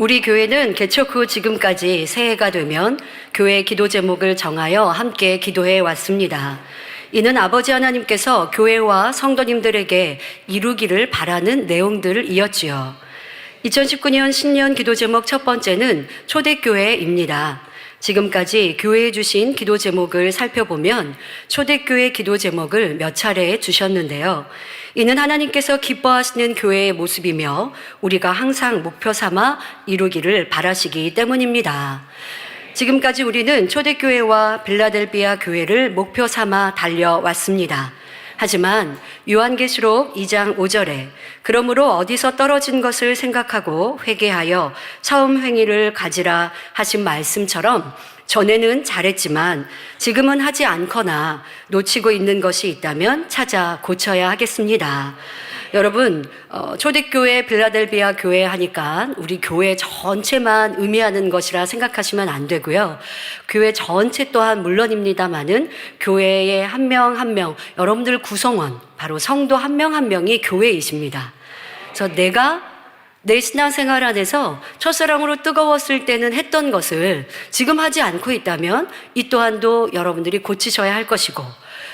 우리 교회는 개척 후 지금까지 새해가 되면 교회 기도 제목을 정하여 함께 기도해 왔습니다. 이는 아버지 하나님께서 교회와 성도님들에게 이루기를 바라는 내용들을 이었지요. 2019년 신년 기도 제목 첫 번째는 초대교회입니다. 지금까지 교회에 주신 기도 제목을 살펴보면 초대교회 기도 제목을 몇 차례 주셨는데요. 이는 하나님께서 기뻐하시는 교회의 모습이며 우리가 항상 목표 삼아 이루기를 바라시기 때문입니다. 지금까지 우리는 초대교회와 빌라델비아 교회를 목표 삼아 달려왔습니다. 하지만 요한계시록 2장 5절에 그러므로 어디서 떨어진 것을 생각하고 회개하여 처음 행위를 가지라 하신 말씀처럼 전에는 잘했지만 지금은 하지 않거나 놓치고 있는 것이 있다면 찾아 고쳐야 하겠습니다. 여러분, 초대교회 빌라델비아 교회 하니까 우리 교회 전체만 의미하는 것이라 생각하시면 안 되고요. 교회 전체 또한 물론입니다만은 교회의 한 명 한 명, 여러분들 구성원, 바로 성도 한 명 한 명이 교회이십니다. 그래서 내가 내 신앙생활 안에서 첫사랑으로 뜨거웠을 때는 했던 것을 지금 하지 않고 있다면 이 또한도 여러분들이 고치셔야 할 것이고,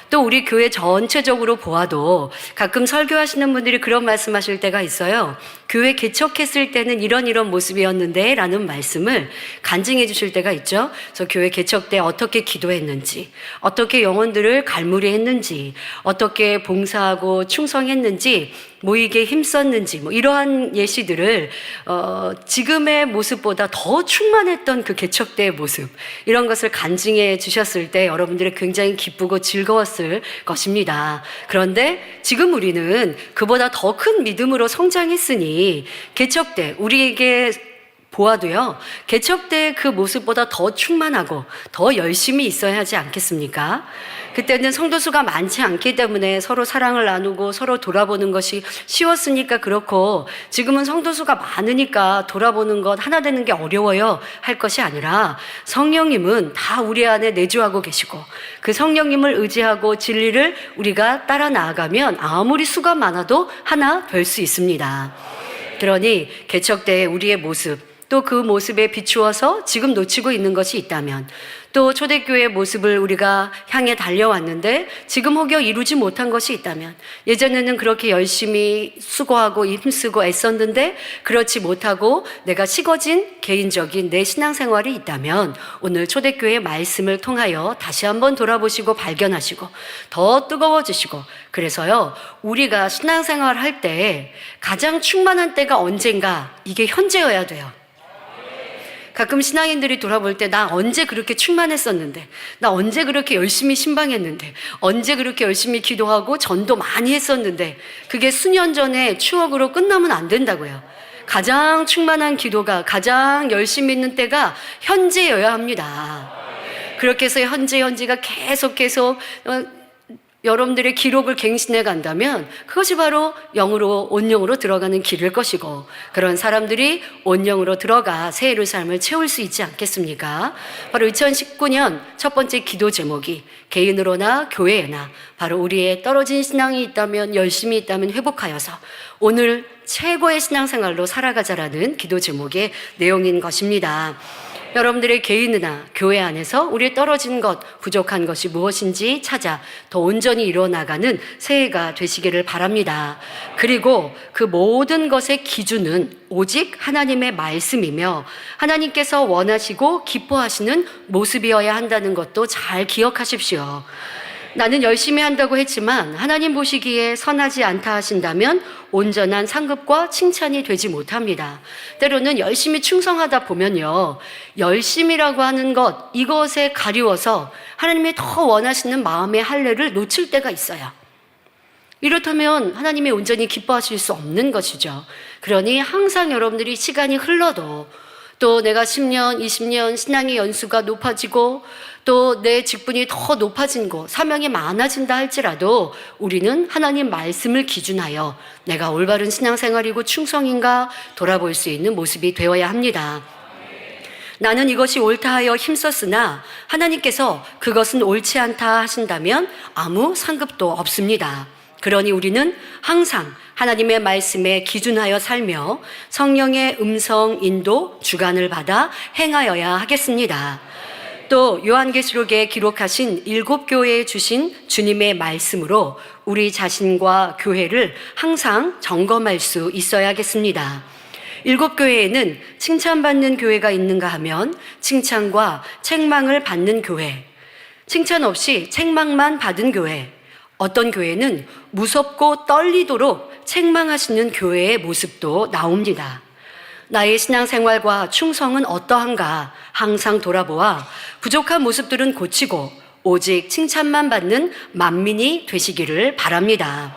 또 우리 교회 전체적으로 보아도 가끔 설교하시는 분들이 그런 말씀하실 때가 있어요. 교회 개척했을 때는 이런 모습이었는데 라는 말씀을 간증해 주실 때가 있죠. 그래서 교회 개척 때 어떻게 기도했는지, 어떻게 영혼들을 갈무리했는지, 어떻게 봉사하고 충성했는지, 모이게 힘썼는지, 이러한 예시들을 지금의 모습보다 더 충만했던 그 개척 때의 모습, 이런 것을 간증해 주셨을 때 여러분들이 굉장히 기쁘고 즐거웠을 것입니다. 그런데 지금 우리는 그보다 더 큰 믿음으로 성장했으니 개척 때 우리에게 보아도요, 개척 때 그 모습보다 더 충만하고 더 열심히 있어야 하지 않겠습니까? 그때는 성도수가 많지 않기 때문에 서로 사랑을 나누고 서로 돌아보는 것이 쉬웠으니까 그렇고, 지금은 성도수가 많으니까 돌아보는 것 하나 되는 게 어려워요 할 것이 아니라 성령님은 다 우리 안에 내주하고 계시고 그 성령님을 의지하고 진리를 우리가 따라 나아가면 아무리 수가 많아도 하나 될 수 있습니다. 그러니 개척 때의 우리의 모습, 또 그 모습에 비추어서 지금 놓치고 있는 것이 있다면, 또 초대교회의 모습을 우리가 향해 달려왔는데 지금 혹여 이루지 못한 것이 있다면, 예전에는 그렇게 열심히 수고하고 힘쓰고 애썼는데 그렇지 못하고 내가 식어진 개인적인 내 신앙생활이 있다면 오늘 초대교회의 말씀을 통하여 다시 한번 돌아보시고 발견하시고 더 뜨거워지시고, 그래서요, 우리가 신앙생활 할 때 가장 충만한 때가 언젠가, 이게 현재여야 돼요. 가끔 신앙인들이 돌아볼 때 나 언제 그렇게 충만했었는데, 나 언제 그렇게 열심히 신방했는데, 언제 그렇게 열심히 기도하고 전도 많이 했었는데, 그게 수년 전의 추억으로 끝나면 안 된다고요. 가장 충만한 기도가, 가장 열심히 있는 때가 현재여야 합니다. 그렇게 해서 현재가 계속 여러분들의 기록을 갱신해 간다면 그것이 바로 영으로, 온영으로 들어가는 길일 것이고, 그런 사람들이 온영으로 들어가 새 예루살렘을 채울 수 있지 않겠습니까? 바로 2019년 첫 번째 기도 제목이 개인으로나 교회에나 바로 우리의 떨어진 신앙이 있다면, 열심히 있다면 회복하여서 오늘 최고의 신앙생활로 살아가자라는 기도 제목의 내용인 것입니다. 여러분들의 개인이나 교회 안에서 우리의 떨어진 것, 부족한 것이 무엇인지 찾아 더 온전히 이루어나가는 새해가 되시기를 바랍니다. 그리고 그 모든 것의 기준은 오직 하나님의 말씀이며 하나님께서 원하시고 기뻐하시는 모습이어야 한다는 것도 잘 기억하십시오. 나는 열심히 한다고 했지만 하나님 보시기에 선하지 않다 하신다면 온전한 상급과 칭찬이 되지 못합니다. 때로는 열심히 충성하다 보면요, 열심이라고 하는 것, 이것에 가리워서 하나님이 더 원하시는 마음의 할례를 놓칠 때가 있어요. 이렇다면 하나님이 온전히 기뻐하실 수 없는 것이죠. 그러니 항상 여러분들이 시간이 흘러도, 또 내가 10년, 20년 신앙의 연수가 높아지고 또 내 직분이 더 높아진고 사명이 많아진다 할지라도 우리는 하나님 말씀을 기준하여 내가 올바른 신앙생활이고 충성인가 돌아볼 수 있는 모습이 되어야 합니다. 나는 이것이 옳다 하여 힘썼으나 하나님께서 그것은 옳지 않다 하신다면 아무 상급도 없습니다. 그러니 우리는 항상 하나님의 말씀에 기준하여 살며 성령의 음성 인도 주관을 받아 행하여야 하겠습니다. 또 요한계시록에 기록하신 7교회에 주신 주님의 말씀으로 우리 자신과 교회를 항상 점검할 수 있어야겠습니다. 7교회에는 칭찬받는 교회가 있는가 하면 칭찬과 책망을 받는 교회, 칭찬 없이 책망만 받은 교회, 어떤 교회는 무섭고 떨리도록 책망하시는 교회의 모습도 나옵니다. 나의 신앙생활과 충성은 어떠한가 항상 돌아보아 부족한 모습들은 고치고 오직 칭찬만 받는 만민이 되시기를 바랍니다.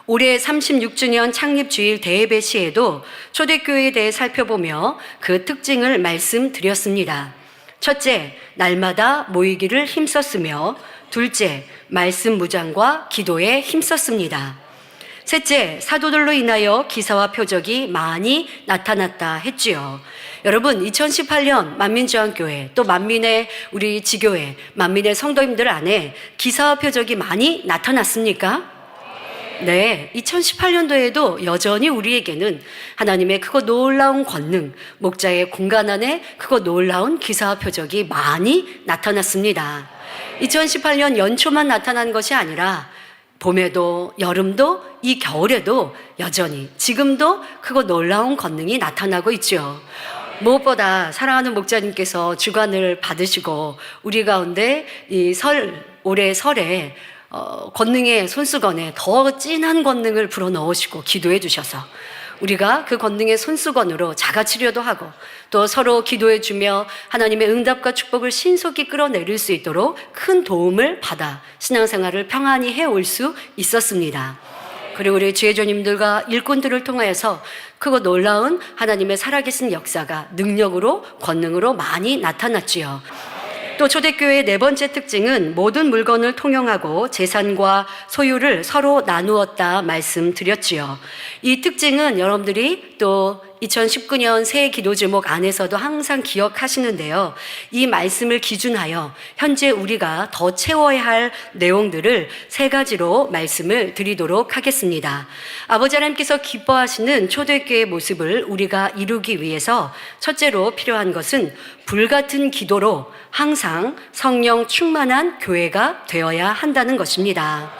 올해 36주년 창립주일 대예배 시에도 초대교회에 대해 살펴보며 그 특징을 말씀드렸습니다. 첫째, 날마다 모이기를 힘썼으며 둘째, 말씀 무장과 기도에 힘썼습니다. 셋째, 사도들로 인하여 기사와 표적이 많이 나타났다 했지요. 여러분, 2018년 만민주한교회 또 만민의 우리 지교회, 만민의 성도님들 안에 기사와 표적이 많이 나타났습니까? 네, 2018년도에도 여전히 우리에게는 하나님의 크고 놀라운 권능, 목자의 공간 안에 크고 놀라운 기사와 표적이 많이 나타났습니다. 2018년 연초만 나타난 것이 아니라 봄에도 여름도 이 겨울에도 여전히 지금도 크고 놀라운 권능이 나타나고 있죠. 무엇보다 사랑하는 목자님께서 주관을 받으시고 우리 가운데 올해 설에 권능의 손수건에 더 진한 권능을 불어넣으시고 기도해 주셔서 우리가 그 권능의 손수건으로 자가치료도 하고 또 서로 기도해 주며 하나님의 응답과 축복을 신속히 끌어내릴 수 있도록 큰 도움을 받아 신앙생활을 평안히 해올 수 있었습니다. 그리고 우리 지혜조님들과 일꾼들을 통하여서 크고 놀라운 하나님의 살아계신 역사가 능력으로 권능으로 많이 나타났지요. 또 초대교회의 네 번째 특징은 모든 물건을 통용하고 재산과 소유를 서로 나누었다 말씀드렸지요. 이 특징은 여러분들이 또 2019년 새해 기도 제목 안에서도 항상 기억하시는데요. 이 말씀을 기준하여 현재 우리가 더 채워야 할 내용들을 세 가지로 말씀을 드리도록 하겠습니다. 아버지 하나님께서 기뻐하시는 초대교회의 모습을 우리가 이루기 위해서 첫째로 필요한 것은 불같은 기도로 항상 성령 충만한 교회가 되어야 한다는 것입니다.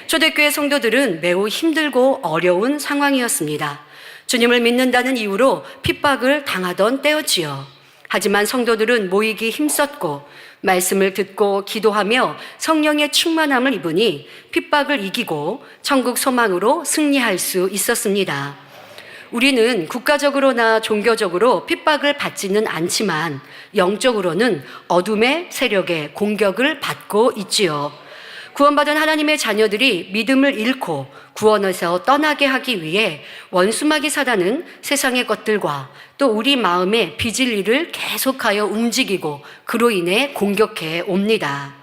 초대교회 성도들은 매우 힘들고 어려운 상황이었습니다. 주님을 믿는다는 이유로 핍박을 당하던 때였지요. 하지만 성도들은 모이기 힘썼고 말씀을 듣고 기도하며 성령의 충만함을 입으니 핍박을 이기고 천국 소망으로 승리할 수 있었습니다. 우리는 국가적으로나 종교적으로 핍박을 받지는 않지만 영적으로는 어둠의 세력의 공격을 받고 있지요. 구원받은 하나님의 자녀들이 믿음을 잃고 구원에서 떠나게 하기 위해 원수마귀 사단은 세상의 것들과 또 우리 마음의 빚을 일을 계속하여 움직이고 그로 인해 공격해 옵니다.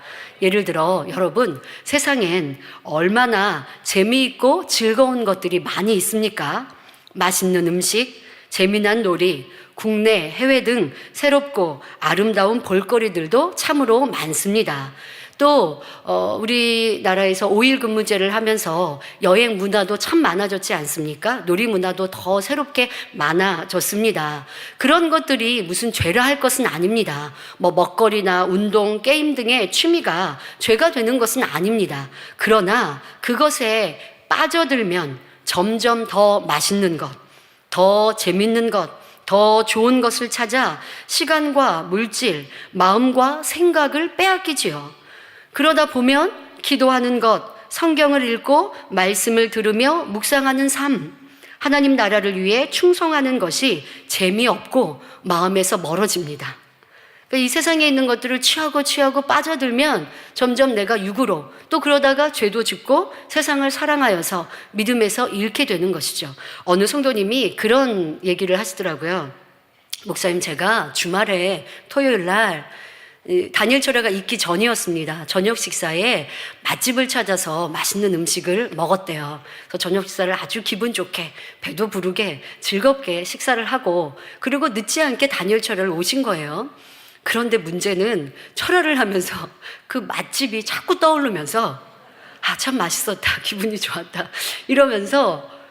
예를 들어 여러분, 세상엔 얼마나 재미있고 즐거운 것들이 많이 있습니까? 맛있는 음식, 재미난 놀이, 국내, 해외 등 새롭고 아름다운 볼거리들도 참으로 많습니다. 또 우리나라에서 5일 근무제를 하면서 여행 문화도 참 많아졌지 않습니까? 놀이 문화도 더 새롭게 많아졌습니다. 그런 것들이 무슨 죄라 할 것은 아닙니다. 먹거리나 운동, 게임 등의 취미가 죄가 되는 것은 아닙니다. 그러나 그것에 빠져들면 점점 더 맛있는 것, 더 재밌는 것, 더 좋은 것을 찾아 시간과 물질, 마음과 생각을 빼앗기지요. 그러다 보면 기도하는 것, 성경을 읽고 말씀을 들으며 묵상하는 삶, 하나님 나라를 위해 충성하는 것이 재미없고 마음에서 멀어집니다. 그러니까 이 세상에 있는 것들을 취하고 빠져들면 점점 내가 육으로 또 그러다가 죄도 짓고 세상을 사랑하여서 믿음에서 잃게 되는 것이죠. 어느 성도님이 그런 얘기를 하시더라고요. 목사님, 제가 주말에 토요일 날 다니엘 철야가 있기 전이었습니다. 저녁 식사에 맛집을 찾아서 맛있는 음식을 먹었대요. 그래서 저녁 식사를 아주 기분 좋게, 배도 부르게, 즐겁게 식사를 하고 그리고 늦지 않게 다니엘 철야를 오신 거예요. 그런데 문제는 철야를 하면서 그 맛집이 자꾸 떠오르면서 아, 참 맛있었다. 기분이 좋았다.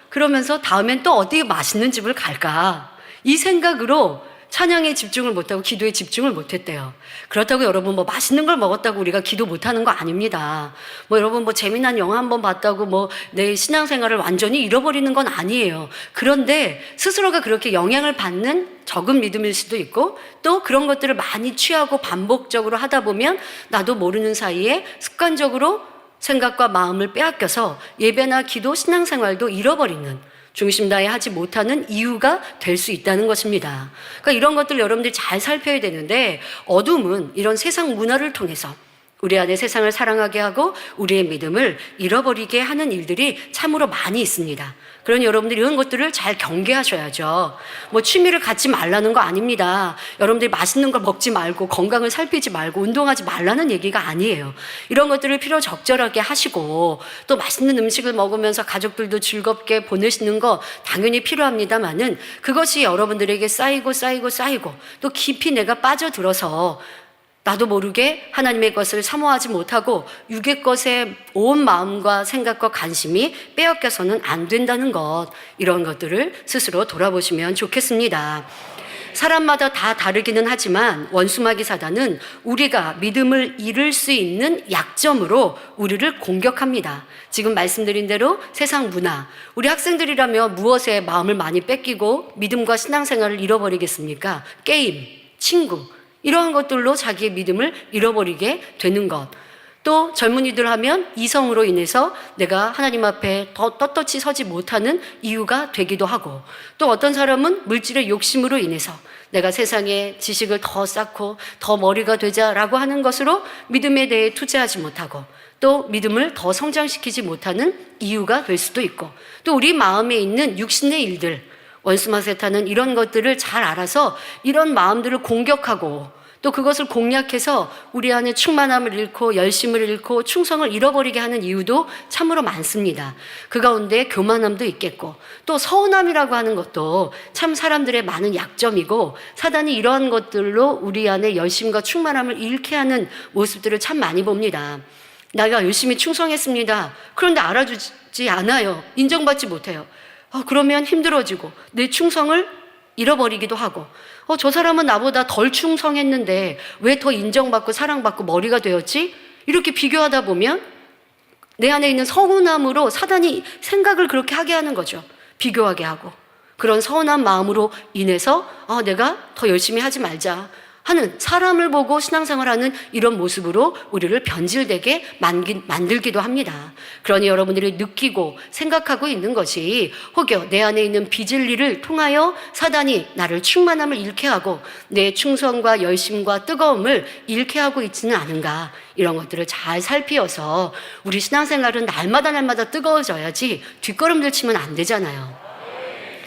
그러면서 다음엔 또 어디 맛있는 집을 갈까? 이 생각으로 찬양에 집중을 못하고 기도에 집중을 못했대요. 그렇다고 여러분 맛있는 걸 먹었다고 우리가 기도 못하는 거 아닙니다. 여러분 재미난 영화 한번 봤다고 내 신앙생활을 완전히 잃어버리는 건 아니에요. 그런데 스스로가 그렇게 영향을 받는 적은 믿음일 수도 있고, 또 그런 것들을 많이 취하고 반복적으로 하다 보면 나도 모르는 사이에 습관적으로 생각과 마음을 빼앗겨서 예배나 기도, 신앙생활도 잃어버리는, 중심 다해 하지 못하는 이유가 될 수 있다는 것입니다. 그러니까 이런 것들 여러분들이 잘 살펴야 되는데, 어둠은 이런 세상 문화를 통해서 우리 안에 세상을 사랑하게 하고 우리의 믿음을 잃어버리게 하는 일들이 참으로 많이 있습니다. 그러니 여러분들이 이런 것들을 잘 경계하셔야죠. 취미를 갖지 말라는 거 아닙니다. 여러분들이 맛있는 걸 먹지 말고 건강을 살피지 말고 운동하지 말라는 얘기가 아니에요. 이런 것들을 필요 적절하게 하시고, 또 맛있는 음식을 먹으면서 가족들도 즐겁게 보내시는 거 당연히 필요합니다만은, 그것이 여러분들에게 쌓이고 또 깊이 내가 빠져들어서 나도 모르게 하나님의 것을 사모하지 못하고 육의 것에 온 마음과 생각과 관심이 빼앗겨서는 안 된다는 것, 이런 것들을 스스로 돌아보시면 좋겠습니다. 사람마다 다 다르기는 하지만 원수마귀 사단은 우리가 믿음을 잃을 수 있는 약점으로 우리를 공격합니다. 지금 말씀드린 대로 세상 문화, 우리 학생들이라면 무엇에 마음을 많이 뺏기고 믿음과 신앙생활을 잃어버리겠습니까? 게임, 친구, 이러한 것들로 자기의 믿음을 잃어버리게 되는 것. 또 젊은이들 하면 이성으로 인해서 내가 하나님 앞에 더 떳떳이 서지 못하는 이유가 되기도 하고, 또 어떤 사람은 물질의 욕심으로 인해서 내가 세상에 지식을 더 쌓고 더 머리가 되자라고 하는 것으로 믿음에 대해 투자하지 못하고 또 믿음을 더 성장시키지 못하는 이유가 될 수도 있고, 또 우리 마음에 있는 육신의 일들, 원수마 세탄은 이런 것들을 잘 알아서 이런 마음들을 공격하고 또 그것을 공략해서 우리 안에 충만함을 잃고 열심을 잃고 충성을 잃어버리게 하는 이유도 참으로 많습니다. 그 가운데 교만함도 있겠고, 또 서운함이라고 하는 것도 참 사람들의 많은 약점이고, 사단이 이러한 것들로 우리 안에 열심과 충만함을 잃게 하는 모습들을 참 많이 봅니다. 내가 열심히 충성했습니다. 그런데 알아주지 않아요. 인정받지 못해요. 그러면 힘들어지고 내 충성을 잃어버리기도 하고, 저 사람은 나보다 덜 충성했는데 왜 더 인정받고 사랑받고 머리가 되었지? 이렇게 비교하다 보면 내 안에 있는 서운함으로 사단이 생각을 그렇게 하게 하는 거죠. 비교하게 하고, 그런 서운한 마음으로 인해서 내가 더 열심히 하지 말자 하는, 사람을 보고 신앙생활하는 이런 모습으로 우리를 변질되게 만들기도 합니다. 그러니 여러분들이 느끼고 생각하고 있는 것이 혹여 내 안에 있는 비진리를 통하여 사단이 나를 충만함을 잃게 하고 내 충성과 열심과 뜨거움을 잃게 하고 있지는 않은가, 이런 것들을 잘 살피어서 우리 신앙생활은 날마다 뜨거워져야지 뒷걸음질 치면 안 되잖아요.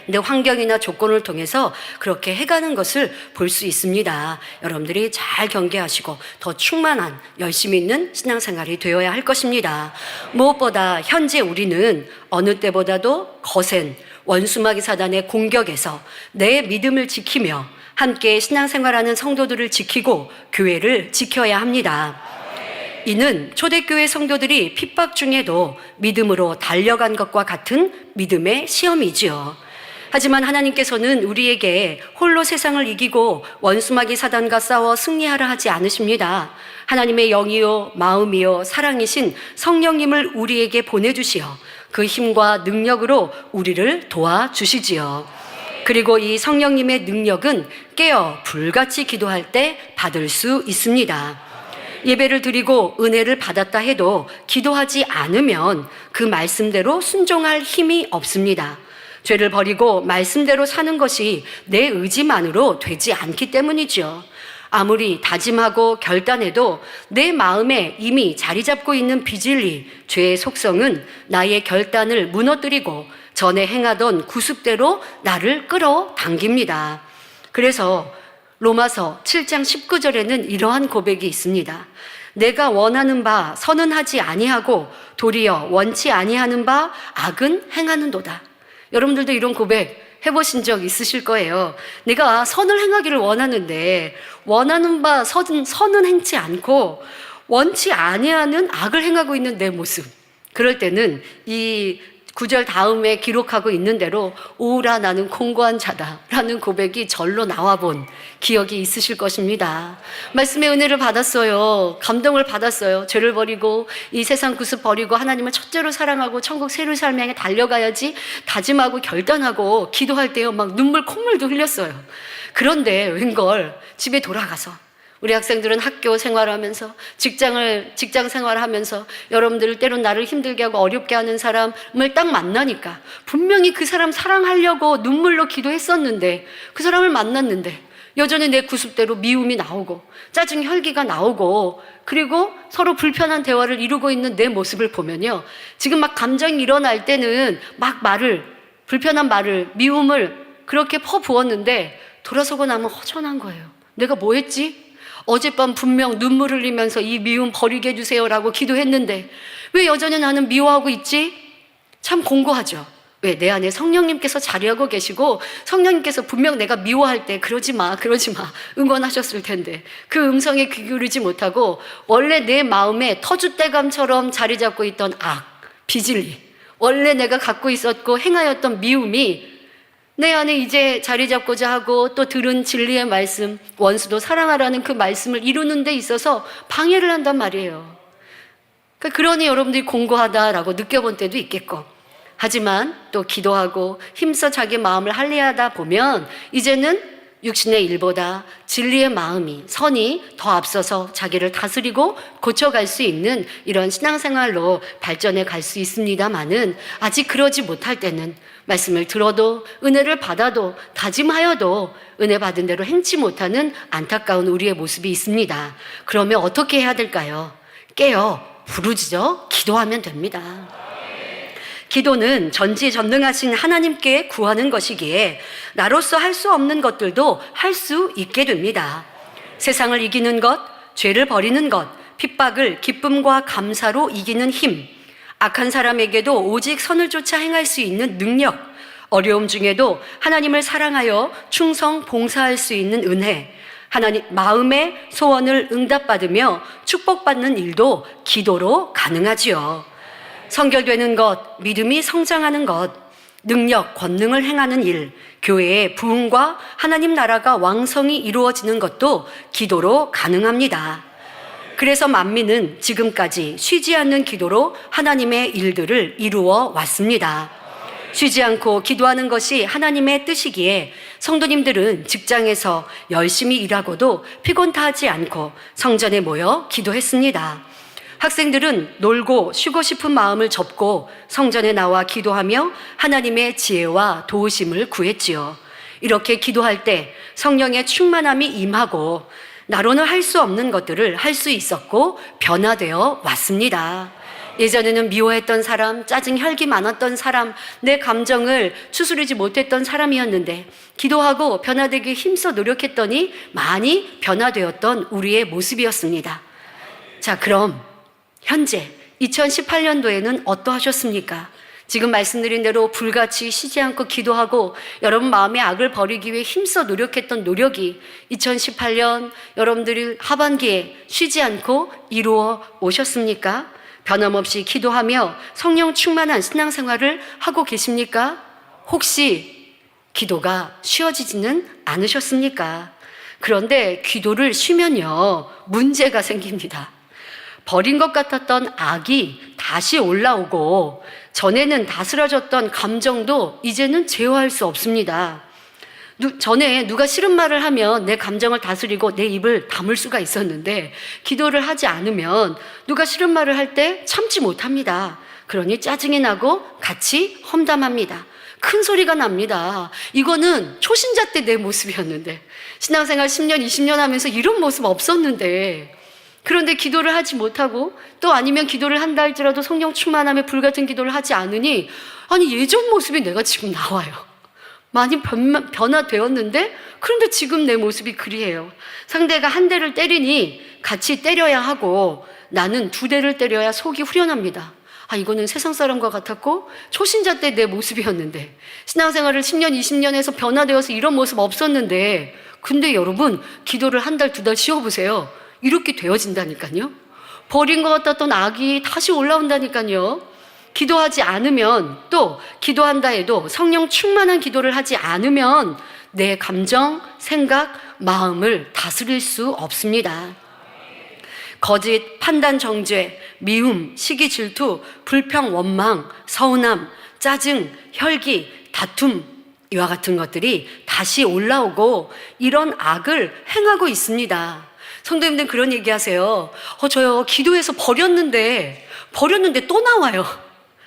근데 환경이나 조건을 통해서 그렇게 해가는 것을 볼 수 있습니다. 여러분들이 잘 경계하시고 더 충만한 열심히 있는 신앙생활이 되어야 할 것입니다. 무엇보다 현재 우리는 어느 때보다도 거센 원수마귀 사단의 공격에서 내 믿음을 지키며 함께 신앙생활하는 성도들을 지키고 교회를 지켜야 합니다. 이는 초대교회 성도들이 핍박 중에도 믿음으로 달려간 것과 같은 믿음의 시험이지요. 하지만 하나님께서는 우리에게 홀로 세상을 이기고 원수마귀 사단과 싸워 승리하라 하지 않으십니다. 하나님의 영이요 마음이요 사랑이신 성령님을 우리에게 보내주시어 그 힘과 능력으로 우리를 도와주시지요. 그리고 이 성령님의 능력은 깨어 불같이 기도할 때 받을 수 있습니다. 예배를 드리고 은혜를 받았다 해도 기도하지 않으면 그 말씀대로 순종할 힘이 없습니다. 죄를 버리고 말씀대로 사는 것이 내 의지만으로 되지 않기 때문이죠. 아무리 다짐하고 결단해도 내 마음에 이미 자리 잡고 있는 비진리, 죄의 속성은 나의 결단을 무너뜨리고 전에 행하던 구습대로 나를 끌어당깁니다. 그래서 로마서 7장 19절에는 이러한 고백이 있습니다. 내가 원하는 바 선은 하지 아니하고 도리어 원치 아니하는 바 악은 행하는도다. 여러분들도 이런 고백 해보신 적 있으실 거예요. 내가 선을 행하기를 원하는데 원하는 바 선은 행치 않고 원치 아니하는 악을 행하고 있는 내 모습. 그럴 때는 이 9절 다음에 기록하고 있는 대로 오라 나는 공고한 자다라는 고백이 절로 나와본 기억이 있으실 것입니다. 말씀의 은혜를 받았어요. 감동을 받았어요. 죄를 버리고 이 세상 구습 버리고 하나님을 첫째로 사랑하고 천국 새로운 삶을 향해 달려가야지 다짐하고 결단하고 기도할 때요 막 눈물 콧물도 흘렸어요. 그런데 웬걸 집에 돌아가서 우리 학생들은 학교 생활하면서 직장 생활하면서 여러분들 때론 나를 힘들게 하고 어렵게 하는 사람을 딱 만나니까 분명히 그 사람 사랑하려고 눈물로 기도했었는데 그 사람을 만났는데 여전히 내 구습대로 미움이 나오고 짜증 혈기가 나오고 그리고 서로 불편한 대화를 이루고 있는 내 모습을 보면요 지금 막 감정이 일어날 때는 막 불편한 말을 미움을 그렇게 퍼부었는데 돌아서고 나면 허전한 거예요. 내가 뭐 했지? 어젯밤 분명 눈물 흘리면서 이 미움 버리게 해주세요라고 기도했는데 왜 여전히 나는 미워하고 있지? 참 공고하죠. 왜? 내 안에 성령님께서 자리하고 계시고 성령님께서 분명 내가 미워할 때 그러지 마 응원하셨을 텐데 그 음성에 귀 기울이지 못하고 원래 내 마음에 터줏대감처럼 자리 잡고 있던 비질리 원래 내가 갖고 있었고 행하였던 미움이 내 안에 이제 자리 잡고자 하고 또 들은 진리의 말씀, 원수도 사랑하라는 그 말씀을 이루는 데 있어서 방해를 한단 말이에요. 그러니 여러분들이 공고하다라고 느껴본 때도 있겠고 하지만 또 기도하고 힘써 자기 마음을 할례하다 보면 이제는 육신의 일보다 진리의 마음이 선이 더 앞서서 자기를 다스리고 고쳐갈 수 있는 이런 신앙생활로 발전해 갈 수 있습니다마는 아직 그러지 못할 때는 말씀을 들어도 은혜를 받아도 다짐하여도 은혜 받은 대로 행치 못하는 안타까운 우리의 모습이 있습니다. 그러면 어떻게 해야 될까요? 깨어 부르짖어 기도하면 됩니다. 기도는 전지전능하신 하나님께 구하는 것이기에 나로서 할 수 없는 것들도 할 수 있게 됩니다. 세상을 이기는 것, 죄를 버리는 것, 핍박을 기쁨과 감사로 이기는 힘, 악한 사람에게도 오직 선을 쫓아 행할 수 있는 능력, 어려움 중에도 하나님을 사랑하여 충성 봉사할 수 있는 은혜, 하나님 마음의 소원을 응답받으며 축복받는 일도 기도로 가능하지요. 성결되는 것, 믿음이 성장하는 것, 능력, 권능을 행하는 일, 교회의 부흥과 하나님 나라가 왕성히 이루어지는 것도 기도로 가능합니다. 그래서 만민은 지금까지 쉬지 않는 기도로 하나님의 일들을 이루어 왔습니다. 쉬지 않고 기도하는 것이 하나님의 뜻이기에 성도님들은 직장에서 열심히 일하고도 피곤 타지 않고 성전에 모여 기도했습니다. 학생들은 놀고 쉬고 싶은 마음을 접고 성전에 나와 기도하며 하나님의 지혜와 도우심을 구했지요. 이렇게 기도할 때 성령의 충만함이 임하고 나로는 할 수 없는 것들을 할 수 있었고 변화되어 왔습니다. 예전에는 미워했던 사람, 짜증 혈기 많았던 사람, 내 감정을 추스르지 못했던 사람이었는데 기도하고 변화되기 힘써 노력했더니 많이 변화되었던 우리의 모습이었습니다. 자, 그럼 현재 2018년도에는 어떠하셨습니까? 지금 말씀드린 대로 불같이 쉬지 않고 기도하고 여러분 마음의 악을 버리기 위해 힘써 노력했던 노력이 2018년 여러분들이 하반기에 쉬지 않고 이루어 오셨습니까? 변함없이 기도하며 성령 충만한 신앙생활을 하고 계십니까? 혹시 기도가 쉬어지지는 않으셨습니까? 그런데 기도를 쉬면요 문제가 생깁니다. 버린 것 같았던 악이 다시 올라오고 전에는 다스려졌던 감정도 이제는 제어할 수 없습니다. 전에 누가 싫은 말을 하면 내 감정을 다스리고 내 입을 다물 수가 있었는데 기도를 하지 않으면 누가 싫은 말을 할 때 참지 못합니다. 그러니 짜증이 나고 같이 험담합니다. 큰 소리가 납니다. 이거는 초신자 때 내 모습이었는데 신앙생활 10년, 20년 하면서 이런 모습 없었는데 그런데 기도를 하지 못하고 또 아니면 기도를 한다 할지라도 성령 충만함에 불같은 기도를 하지 않으니 아니 예전 모습이 내가 지금 나와요. 많이 변화되었는데 그런데 지금 내 모습이 그리해요. 상대가 한 대를 때리니 같이 때려야 하고 나는 두 대를 때려야 속이 후련합니다. 이거는 세상 사람과 같았고 초신자 때 내 모습이었는데 신앙생활을 10년, 20년 해서 변화되어서 이런 모습 없었는데 근데 여러분 기도를 한 달, 두 달 쉬어보세요. 이렇게 되어진다니까요. 버린 것 같았던 악이 다시 올라온다니까요. 기도하지 않으면, 또 기도한다 해도 성령 충만한 기도를 하지 않으면 내 감정, 생각, 마음을 다스릴 수 없습니다. 거짓, 판단, 정죄, 미움, 시기, 질투, 불평, 원망, 서운함, 짜증, 혈기, 다툼, 이와 같은 것들이 다시 올라오고 이런 악을 행하고 있습니다. 성도님들 그런 얘기하세요. 저요 기도해서 버렸는데 또 나와요.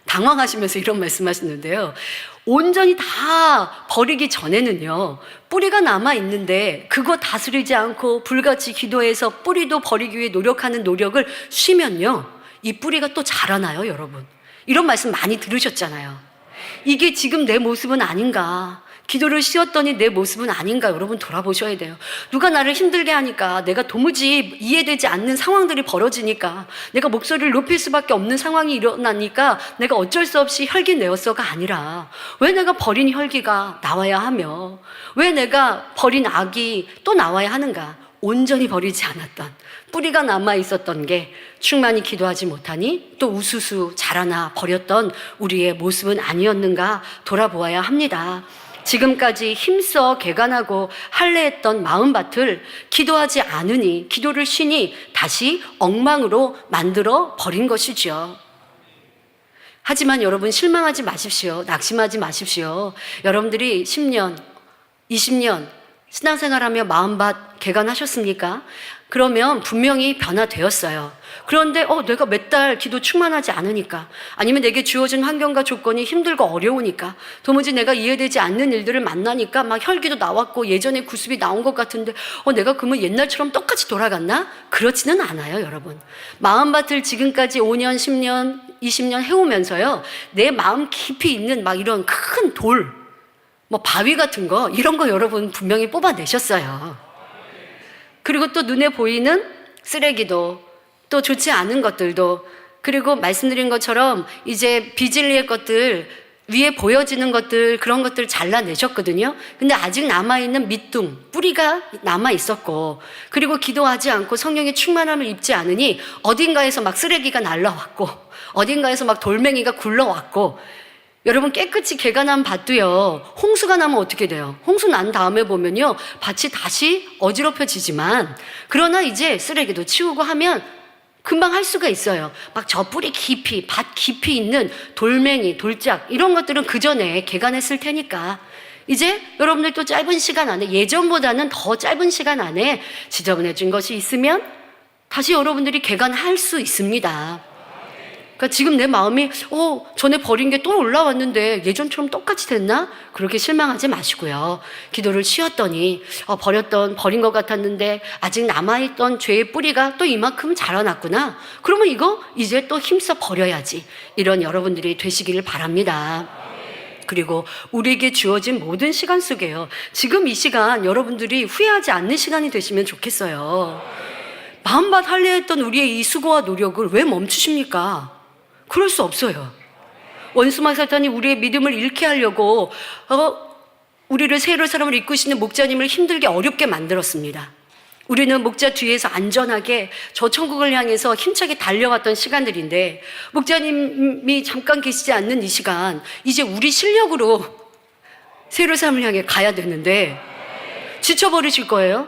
당황하시면서 이런 말씀하시는데요. 온전히 다 버리기 전에는요, 뿌리가 남아있는데 그거 다스리지 않고 불같이 기도해서 뿌리도 버리기 위해 노력하는 노력을 쉬면요, 이 뿌리가 또 자라나요, 여러분. 이런 말씀 많이 들으셨잖아요. 이게 지금 내 모습은 아닌가, 기도를 쉬었더니 내 모습은 아닌가, 여러분 돌아보셔야 돼요. 누가 나를 힘들게 하니까, 내가 도무지 이해되지 않는 상황들이 벌어지니까, 내가 목소리를 높일 수밖에 없는 상황이 일어나니까 내가 어쩔 수 없이 혈기 내었어가 아니라, 왜 내가 버린 혈기가 나와야 하며, 왜 내가 버린 악이 또 나와야 하는가. 온전히 버리지 않았던, 뿌리가 남아 있었던 게 충만히 기도하지 못하니 또 우수수 자라나 버렸던 우리의 모습은 아니었는가 돌아보아야 합니다. 지금까지 힘써 개간하고 할례했던 마음밭을 기도하지 않으니, 기도를 쉬니 다시 엉망으로 만들어 버린 것이죠. 하지만 여러분 실망하지 마십시오. 낙심하지 마십시오. 여러분들이 10년, 20년 신앙생활하며 마음밭 개간하셨습니까? 그러면 분명히 변화되었어요. 그런데 내가 몇 달 기도 충만하지 않으니까, 아니면 내게 주어진 환경과 조건이 힘들고 어려우니까, 도무지 내가 이해되지 않는 일들을 만나니까 막 혈기도 나왔고 예전에 구습이 나온 것 같은데 내가 그러면 옛날처럼 똑같이 돌아갔나? 그렇지는 않아요, 여러분. 마음밭을 지금까지 5년, 10년, 20년 해오면서요, 내 마음 깊이 있는 막 이런 큰 돌, 바위 같은 거, 이런 거 여러분 분명히 뽑아내셨어요. 그리고 또 눈에 보이는 쓰레기도, 또 좋지 않은 것들도, 그리고 말씀드린 것처럼 이제 비진리의 것들, 위에 보여지는 것들, 그런 것들 잘라내셨거든요. 근데 아직 남아있는 밑둥, 뿌리가 남아있었고, 그리고 기도하지 않고 성령의 충만함을 입지 않으니 어딘가에서 막 쓰레기가 날라왔고, 어딘가에서 막 돌멩이가 굴러왔고, 여러분 깨끗이 개간한 밭도요, 홍수가 나면 어떻게 돼요? 홍수 난 다음에 보면요, 밭이 다시 어지럽혀지지만, 그러나 이제 쓰레기도 치우고 하면 금방 할 수가 있어요. 막 저 뿌리 깊이, 밭 깊이 있는 돌멩이, 돌짝, 이런 것들은 그 전에 개간했을 테니까 이제 여러분들 또 짧은 시간 안에, 예전보다는 더 짧은 시간 안에 지저분해진 것이 있으면 다시 여러분들이 개간할 수 있습니다. 그러니까 지금 내 마음이 전에 버린 게 또 올라왔는데 예전처럼 똑같이 됐나? 그렇게 실망하지 마시고요. 기도를 쉬었더니 버린 것 같았는데 아직 남아있던 죄의 뿌리가 또 이만큼 자라났구나. 그러면 이거 이제 또 힘써 버려야지. 이런 여러분들이 되시기를 바랍니다. 그리고 우리에게 주어진 모든 시간 속에요, 지금 이 시간 여러분들이 후회하지 않는 시간이 되시면 좋겠어요. 마음밭 할례했던 우리의 이 수고와 노력을 왜 멈추십니까? 그럴 수 없어요. 원수마 사탄이 우리의 믿음을 잃게 하려고 우리를 새 예루살렘을 이끄시는 목자님을 힘들게 어렵게 만들었습니다. 우리는 목자 뒤에서 안전하게 저 천국을 향해서 힘차게 달려왔던 시간들인데, 목자님이 잠깐 계시지 않는 이 시간, 이제 우리 실력으로 새 예루살렘을 향해 가야 되는데 지쳐버리실 거예요.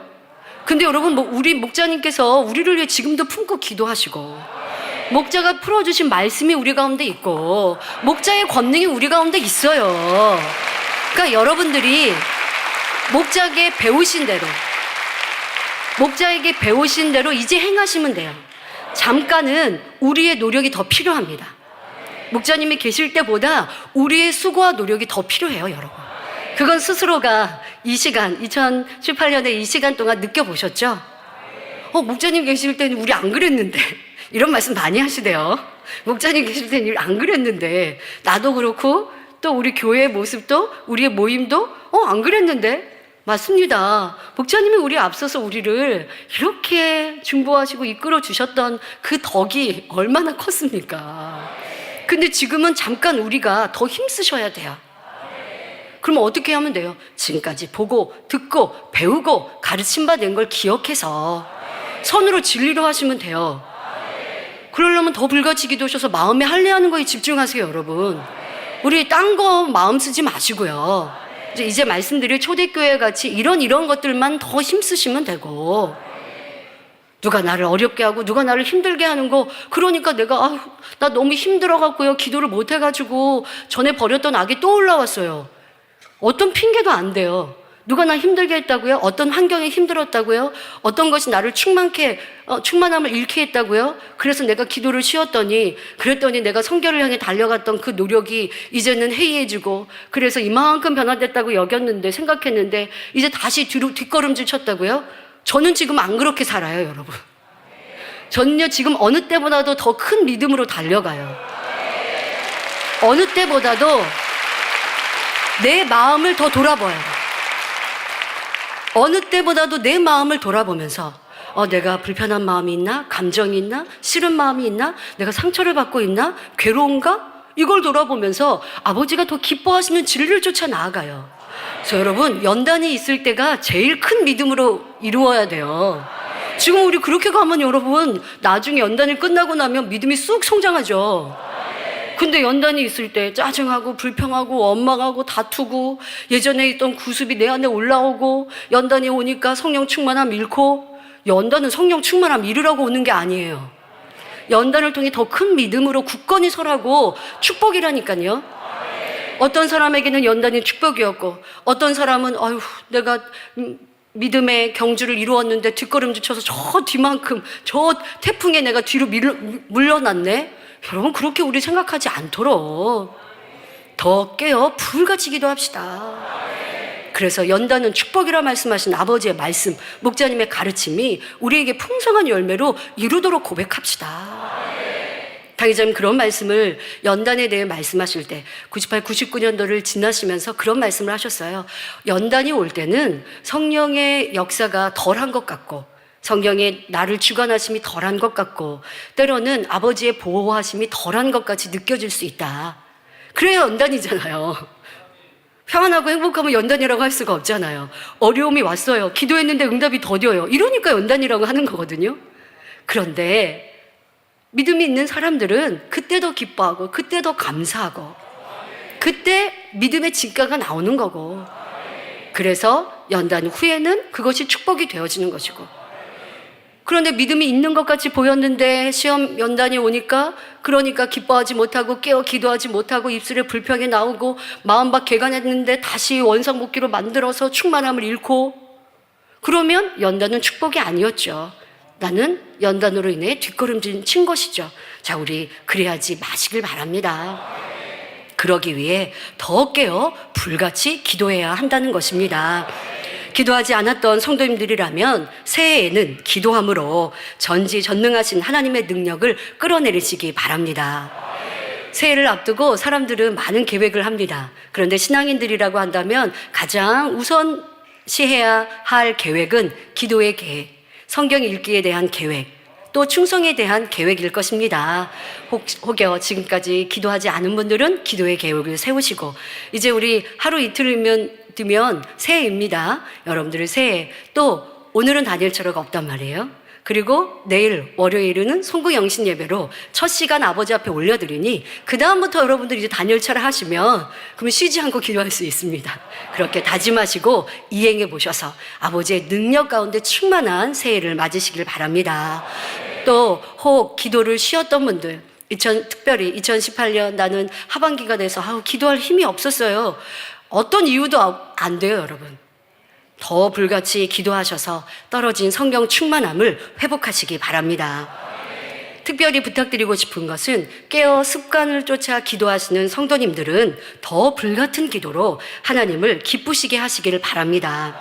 근데 여러분, 우리 목자님께서 우리를 위해 지금도 품고 기도하시고, 목자가 풀어주신 말씀이 우리 가운데 있고, 목자의 권능이 우리 가운데 있어요. 그러니까 여러분들이 목자에게 배우신 대로 이제 행하시면 돼요. 잠깐은 우리의 노력이 더 필요합니다. 목자님이 계실 때보다 우리의 수고와 노력이 더 필요해요, 여러분. 그건 스스로가 이 시간, 2018년에 이 시간 동안 느껴보셨죠? 목자님 계실 때는 우리 안 그랬는데, 이런 말씀 많이 하시대요. 목자님 계실 때는 안 그랬는데, 나도 그렇고 또 우리 교회의 모습도, 우리의 모임도 안 그랬는데. 맞습니다. 목자님이 우리 앞서서 우리를 이렇게 중보하시고 이끌어 주셨던 그 덕이 얼마나 컸습니까? 근데 지금은 잠깐 우리가 더 힘쓰셔야 돼요. 그럼 어떻게 하면 돼요? 지금까지 보고 듣고 배우고 가르침 받은 걸 기억해서 선으로 진리로 하시면 돼요. 그러려면 더 불같이 기도하셔서 마음에 할례하는 거에 집중하세요, 여러분. 우리 딴 거 마음 쓰지 마시고요. 이제 말씀드릴 초대교회 같이 이런 것들만 더 힘쓰시면 되고, 누가 나를 어렵게 하고 누가 나를 힘들게 하는 거, 그러니까 내가 나 너무 힘들어갖고요, 기도를 못 해가지고 전에 버렸던 악이 또 올라왔어요. 어떤 핑계도 안 돼요. 누가 나 힘들게 했다고요? 어떤 환경이 힘들었다고요? 어떤 것이 나를 충만함을 잃게 했다고요? 그래서 내가 기도를 그랬더니 내가 성결을 향해 달려갔던 그 노력이 이제는 해이해지고, 그래서 이만큼 변화됐다고 생각했는데 이제 다시 뒷걸음질 쳤다고요? 저는 지금 안 그렇게 살아요, 여러분. 저는요, 지금 어느 때보다도 더 큰 믿음으로 달려가요. 어느 때보다도 내 마음을 더 돌아봐요. 어느 때보다도 내 마음을 돌아보면서 내가 불편한 마음이 있나? 감정이 있나? 싫은 마음이 있나? 내가 상처를 받고 있나? 괴로운가? 이걸 돌아보면서 아버지가 더 기뻐하시는 진리를 쫓아 나아가요. 그래서 여러분, 연단이 있을 때가 제일 큰 믿음으로 이루어야 돼요. 지금 우리 그렇게 가면 여러분, 나중에 연단이 끝나고 나면 믿음이 쑥 성장하죠. 근데 연단이 있을 때 짜증하고 불평하고 원망하고 다투고, 예전에 있던 구습이 내 안에 올라오고, 연단이 오니까 성령 충만함 잃고, 연단은 성령 충만함 잃으라고 오는 게 아니에요. 연단을 통해 더 큰 믿음으로 굳건히 서라고 축복이라니까요. 어떤 사람에게는 연단이 축복이었고, 어떤 사람은 내가 믿음의 경주를 이루었는데 뒷걸음질 쳐서 저 뒤만큼 저 태풍에 내가 뒤로 물러났네. 여러분, 그렇게 우리 생각하지 않도록 더 깨어 불같이 기도합시다. 그래서 연단은 축복이라 말씀하신 아버지의 말씀, 목자님의 가르침이 우리에게 풍성한 열매로 이루도록 고백합시다. 당회장님 그런 말씀을 연단에 대해 말씀하실 때 98, 99년도를 지나시면서 그런 말씀을 하셨어요. 연단이 올 때는 성령의 역사가 덜한 것 같고, 성령의 나를 주관하심이 덜한 것 같고, 때로는 아버지의 보호하심이 덜한 것 같이 느껴질 수 있다. 그래야 연단이잖아요. 평안하고 행복하면 연단이라고 할 수가 없잖아요. 어려움이 왔어요. 기도했는데 응답이 더뎌요. 이러니까 연단이라고 하는 거거든요. 그런데 믿음이 있는 사람들은 그때 더 기뻐하고, 그때 더 감사하고, 그때 믿음의 진가가 나오는 거고, 그래서 연단 후에는 그것이 축복이 되어지는 것이고, 그런데 믿음이 있는 것 같이 보였는데 시험 연단이 오니까, 그러니까 기뻐하지 못하고 깨어 기도하지 못하고 입술에 불평이 나오고 마음밖 개간했는데 다시 원상복귀로 만들어서 충만함을 잃고, 그러면 연단은 축복이 아니었죠. 나는 연단으로 인해 뒷걸음질 친 것이죠. 자, 우리 그래야지 마시길 바랍니다. 그러기 위해 더 깨어 불같이 기도해야 한다는 것입니다. 기도하지 않았던 성도님들이라면 새해에는 기도함으로 전지전능하신 하나님의 능력을 끌어내리시기 바랍니다. 새해를 앞두고 사람들은 많은 계획을 합니다. 그런데 신앙인들이라고 한다면 가장 우선시해야 할 계획은 기도의 계획, 성경 읽기에 대한 계획, 또 충성에 대한 계획일 것입니다. 혹여 지금까지 기도하지 않은 분들은 기도의 계획을 세우시고, 이제 우리 하루 이틀이면 새해입니다. 여러분들의 새해, 또 오늘은 다니엘처럼 없단 말이에요. 그리고 내일 월요일은 송구영신 예배로 첫 시간 아버지 앞에 올려드리니, 그 다음부터 여러분들이 이제 다니엘처럼 하시면 그러면 쉬지 않고 기도할 수 있습니다. 그렇게 다짐하시고 이행해 보셔서 아버지의 능력 가운데 충만한 새해를 맞으시길 바랍니다. 또 혹 기도를 쉬었던 분들, 특별히 2018년 나는 하반기가 돼서 기도할 힘이 없었어요. 어떤 이유도 안 돼요, 여러분. 더 불같이 기도하셔서 떨어진 성경 충만함을 회복하시기 바랍니다. 특별히 부탁드리고 싶은 것은 깨어 습관을 쫓아 기도하시는 성도님들은 더 불같은 기도로 하나님을 기쁘시게 하시기를 바랍니다.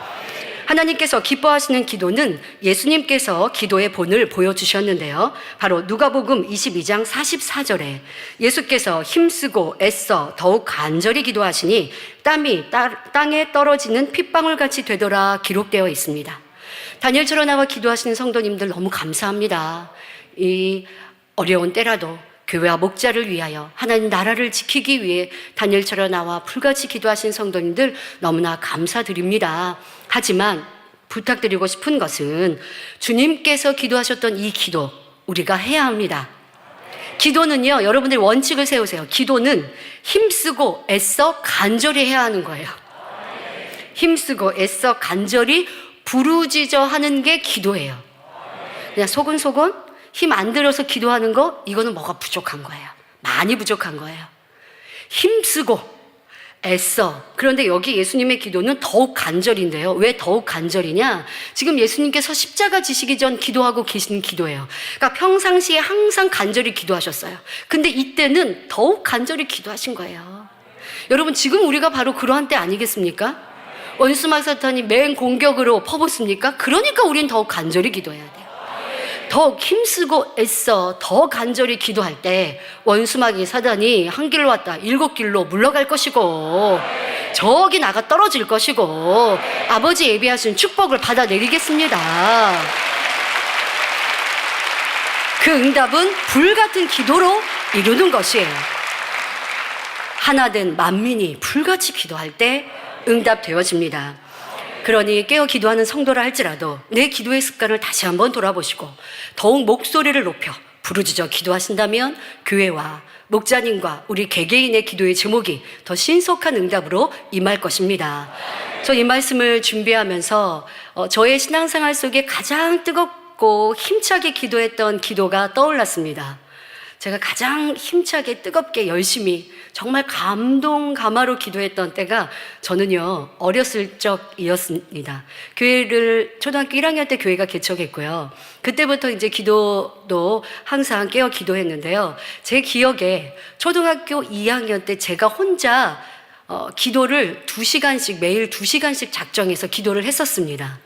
하나님께서 기뻐하시는 기도는 예수님께서 기도의 본을 보여주셨는데요. 바로 누가복음 22장 44절에 예수께서 힘쓰고 애써 더욱 간절히 기도하시니 땀이 땅에 떨어지는 핏방울같이 되더라 기록되어 있습니다. 다니엘처럼 나와 기도하시는 성도님들 너무 감사합니다. 이 어려운 때라도 교회와 목자를 위하여 하나님 나라를 지키기 위해 다니엘처럼 나와 불같이 기도하신 성도님들 너무나 감사드립니다. 하지만 부탁드리고 싶은 것은 주님께서 기도하셨던 이 기도 우리가 해야 합니다. 기도는요, 여러분들 원칙을 세우세요. 기도는 힘쓰고 애써 간절히 해야 하는 거예요. 힘쓰고 애써 간절히 부르짖어 하는 게 기도예요. 그냥 소근소근 힘 안 들어서 기도하는 거, 이거는 뭐가 부족한 거예요. 많이 부족한 거예요. 힘쓰고 애써. 그런데 여기 예수님의 기도는 더욱 간절인데요. 왜 더욱 간절이냐? 지금 예수님께서 십자가 지시기 전 기도하고 계신 기도예요. 그러니까 평상시에 항상 간절히 기도하셨어요. 근데 이때는 더욱 간절히 기도하신 거예요. 여러분, 지금 우리가 바로 그러한 때 아니겠습니까? 원수막 사탄이 맹 공격으로 퍼붓습니까? 그러니까 우린 더욱 간절히 기도해야 돼요. 더욱 힘쓰고 애써 더 간절히 기도할 때 원수마귀 사단이 한 길로 왔다 7길로 물러갈 것이고, 저기 나가 떨어질 것이고, 아버지 예비하신 축복을 받아 내리겠습니다. 그 응답은 불같은 기도로 이루는 것이에요. 하나된 만민이 불같이 기도할 때 응답되어집니다. 그러니 깨어 기도하는 성도라 할지라도 내 기도의 습관을 다시 한번 돌아보시고 더욱 목소리를 높여 부르짖어 기도하신다면 교회와 목자님과 우리 개개인의 기도의 제목이 더 신속한 응답으로 임할 것입니다. 저 이 말씀을 준비하면서 저의 신앙생활 속에 가장 뜨겁고 힘차게 기도했던 기도가 떠올랐습니다. 제가 가장 힘차게 뜨겁게 열심히 정말 감동감화로 기도했던 때가 저는요, 어렸을 적이었습니다. 교회를 초등학교 1학년 때 교회가 개척했고요. 그때부터 이제 기도도 항상 깨어 기도했는데요. 제 기억에 초등학교 2학년 때 제가 혼자 기도를 2시간씩, 매일 2시간씩 작정해서 기도를 했었습니다.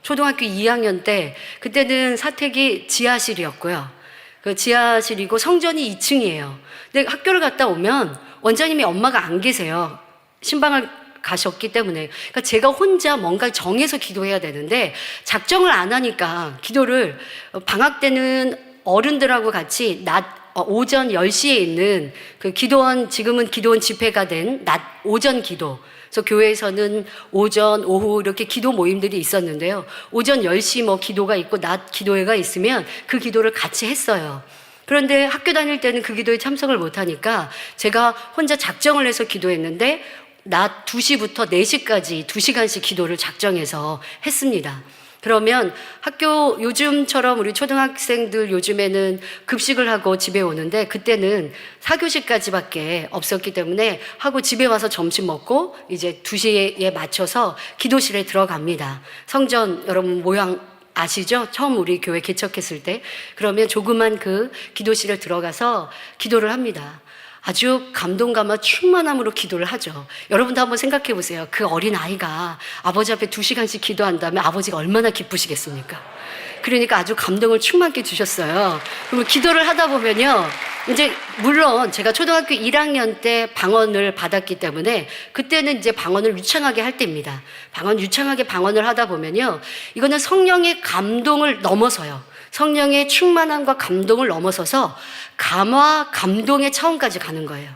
초등학교 2학년 때, 그때는 사택이 지하실이었고요. 그 지하실이고 성전이 2층이에요. 근데 학교를 갔다 오면 원장님이 엄마가 안 계세요. 신방을 가셨기 때문에. 그러니까 제가 혼자 뭔가 정해서 기도해야 되는데 작정을 안 하니까 기도를 방학 때는 어른들하고 같이 오전 10시에 있는 그 기도원, 지금은 기도원 집회가 된 낮 오전 기도. 그래서 교회에서는 오전, 오후 이렇게 기도 모임들이 있었는데요. 오전 10시 뭐 기도가 있고 낮 기도회가 있으면 그 기도를 같이 했어요. 그런데 학교 다닐 때는 그 기도에 참석을 못하니까 제가 혼자 작정을 해서 기도했는데 낮 2시부터 4시까지 2시간씩 기도를 작정해서 했습니다. 그러면 학교 요즘처럼 우리 초등학생들 요즘에는 급식을 하고 집에 오는데 그때는 4교시까지밖에 없었기 때문에 하고 집에 와서 점심 먹고 이제 2시에 맞춰서 기도실에 들어갑니다. 성전 여러분 모양 아시죠? 처음 우리 교회 개척했을 때. 그러면 조그만 그 기도실에 들어가서 기도를 합니다. 아주 감동감과 충만함으로 기도를 하죠. 여러분도 한번 생각해 보세요. 그 어린 아이가 아버지 앞에 2시간씩 기도한다면 아버지가 얼마나 기쁘시겠습니까? 그러니까 아주 감동을 충만케 주셨어요. 그러면 기도를 하다 보면요, 이제 물론 제가 초등학교 1학년 때 방언을 받았기 때문에 그때는 이제 방언을 유창하게 할 때입니다. 유창하게 방언을 하다 보면요, 이거는 성령의 감동을 넘어서요. 성령의 충만함과 감동을 넘어서서 감화, 감동의 차원까지 가는 거예요.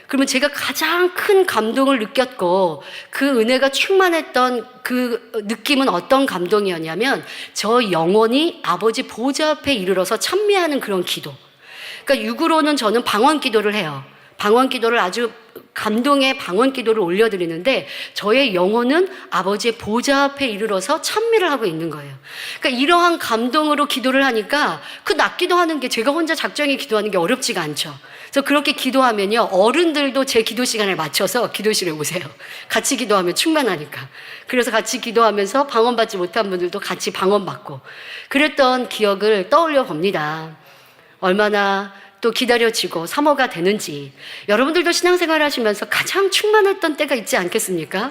그러면 제가 가장 큰 감동을 느꼈고 그 은혜가 충만했던 그 느낌은 어떤 감동이었냐면 저 영혼이 아버지 보좌 앞에 이르러서 찬미하는 그런 기도. 그러니까 육으로는 저는 방언 기도를 해요. 방언 기도를 아주 감동의 방언 기도를 올려드리는데 저의 영혼은 아버지의 보좌 앞에 이르러서 찬미를 하고 있는 거예요. 그러니까 이러한 감동으로 기도를 하니까 그 낮기도 하는 게 제가 혼자 작정히 기도하는 게 어렵지가 않죠. 그래서 그렇게 기도하면요, 어른들도 제 기도 시간에 맞춰서 기도실에 오세요. 같이 기도하면 충만하니까. 그래서 같이 기도하면서 방언 받지 못한 분들도 같이 방언 받고 그랬던 기억을 떠올려 봅니다. 얼마나 또 기다려지고 사모가 되는지. 여러분들도 신앙생활 하시면서 가장 충만했던 때가 있지 않겠습니까?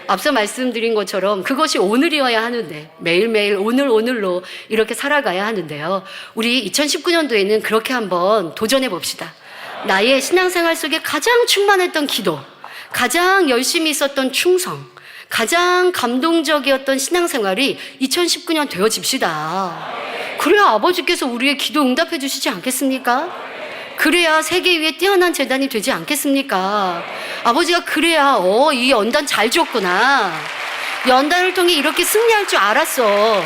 앞서 말씀드린 것처럼 그것이 오늘이어야 하는데 매일매일 오늘로 이렇게 살아가야 하는데요. 우리 2019년도에는 그렇게 한번 도전해 봅시다. 나의 신앙생활 속에 가장 충만했던 기도, 가장 열심히 있었던 충성, 가장 감동적이었던 신앙생활이 2019년 되어집시다. 그래야 아버지께서 우리의 기도 응답해 주시지 않겠습니까? 그래야 세계 위에 뛰어난 재단이 되지 않겠습니까? 아버지가 그래야 이 연단 잘 줬구나. 연단을 통해 이렇게 승리할 줄 알았어.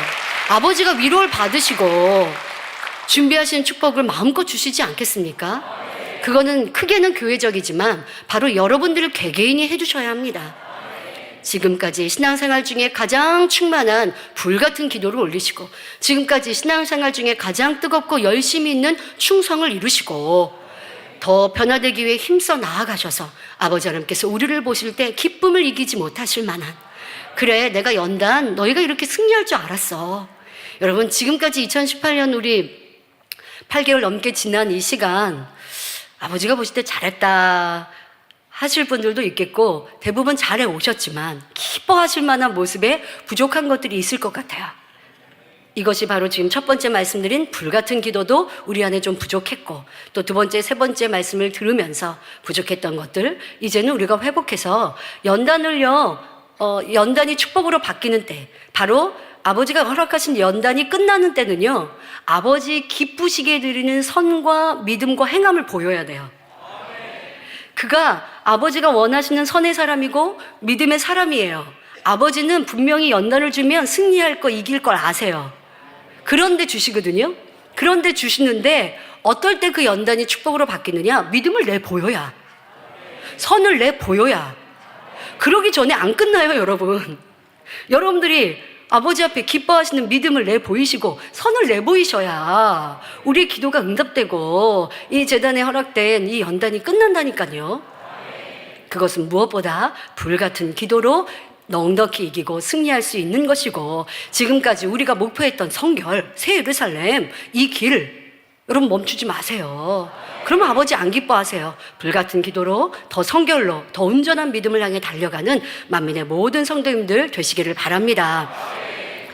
아버지가 위로를 받으시고 준비하신 축복을 마음껏 주시지 않겠습니까? 그거는 크게는 교회적이지만 바로 여러분들 개개인이 해주셔야 합니다. 지금까지 신앙생활 중에 가장 충만한 불같은 기도를 올리시고, 지금까지 신앙생활 중에 가장 뜨겁고 열심히 있는 충성을 이루시고, 더 변화되기 위해 힘써 나아가셔서 아버지 하나님께서 우리를 보실 때 기쁨을 이기지 못하실 만한, 그래 내가 연단 너희가 이렇게 승리할 줄 알았어. 여러분, 지금까지 2018년 우리 8개월 넘게 지난 이 시간, 아버지가 보실 때 잘했다 하실 분들도 있겠고, 대부분 잘해 오셨지만 기뻐하실 만한 모습에 부족한 것들이 있을 것 같아요. 이것이 바로 지금 첫 번째 말씀드린 불같은 기도도 우리 안에 좀 부족했고, 또 두 번째, 세 번째 말씀을 들으면서 부족했던 것들, 이제는 우리가 회복해서 연단이 축복으로 바뀌는 때, 바로 아버지가 허락하신 연단이 끝나는 때는요, 아버지 기쁘시게 드리는 선과 믿음과 행함을 보여야 돼요. 그가 아버지가 원하시는 선의 사람이고 믿음의 사람이에요. 아버지는 분명히 연단을 주면 승리할 거, 이길 걸 아세요. 그런데 주시거든요. 그런데 주시는데 어떨 때 그 연단이 축복으로 바뀌느냐? 믿음을 내보여야, 선을 내보여야. 그러기 전에 안 끝나요, 여러분. 여러분들이 아버지 앞에 기뻐하시는 믿음을 내보이시고 선을 내보이셔야 우리의 기도가 응답되고 이 재단에 허락된 이 연단이 끝난다니까요. 그것은 무엇보다 불같은 기도로 넉넉히 이기고 승리할 수 있는 것이고, 지금까지 우리가 목표했던 성결, 새 예루살렘, 이 길, 여러분 멈추지 마세요. 그러면 아버지 안 기뻐하세요. 불같은 기도로 더 성결로 더 온전한 믿음을 향해 달려가는 만민의 모든 성도님들 되시기를 바랍니다.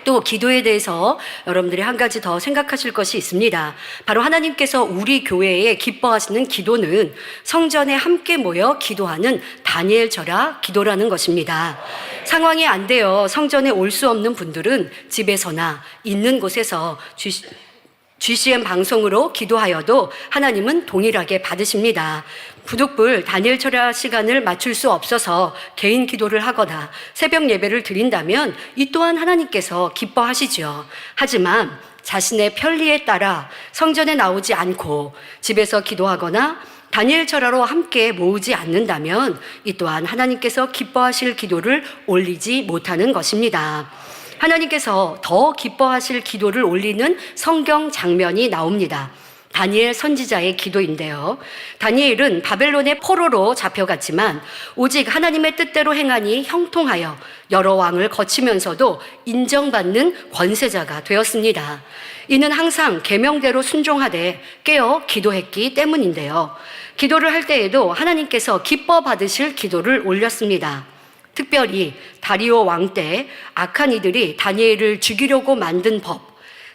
또 기도에 대해서 여러분들이 한 가지 더 생각하실 것이 있습니다. 바로 하나님께서 우리 교회에 기뻐하시는 기도는 성전에 함께 모여 기도하는 다니엘 절야 기도라는 것입니다. 상황이 안 되어 성전에 올 수 없는 분들은 집에서나 있는 곳에서 GCN 방송으로 기도하여도 하나님은 동일하게 받으십니다. 부득불 다니엘 철야 시간을 맞출 수 없어서 개인 기도를 하거나 새벽 예배를 드린다면 이 또한 하나님께서 기뻐하시죠. 하지만 자신의 편리에 따라 성전에 나오지 않고 집에서 기도하거나 다니엘 철야로 함께 모으지 않는다면 이 또한 하나님께서 기뻐하실 기도를 올리지 못하는 것입니다. 하나님께서 더 기뻐하실 기도를 올리는 성경 장면이 나옵니다. 다니엘 선지자의 기도인데요. 다니엘은 바벨론의 포로로 잡혀갔지만 오직 하나님의 뜻대로 행하니 형통하여 여러 왕을 거치면서도 인정받는 권세자가 되었습니다. 이는 항상 계명대로 순종하되 깨어 기도했기 때문인데요. 기도를 할 때에도 하나님께서 기뻐 받으실 기도를 올렸습니다. 특별히 다리오 왕 때 악한 이들이 다니엘을 죽이려고 만든 법,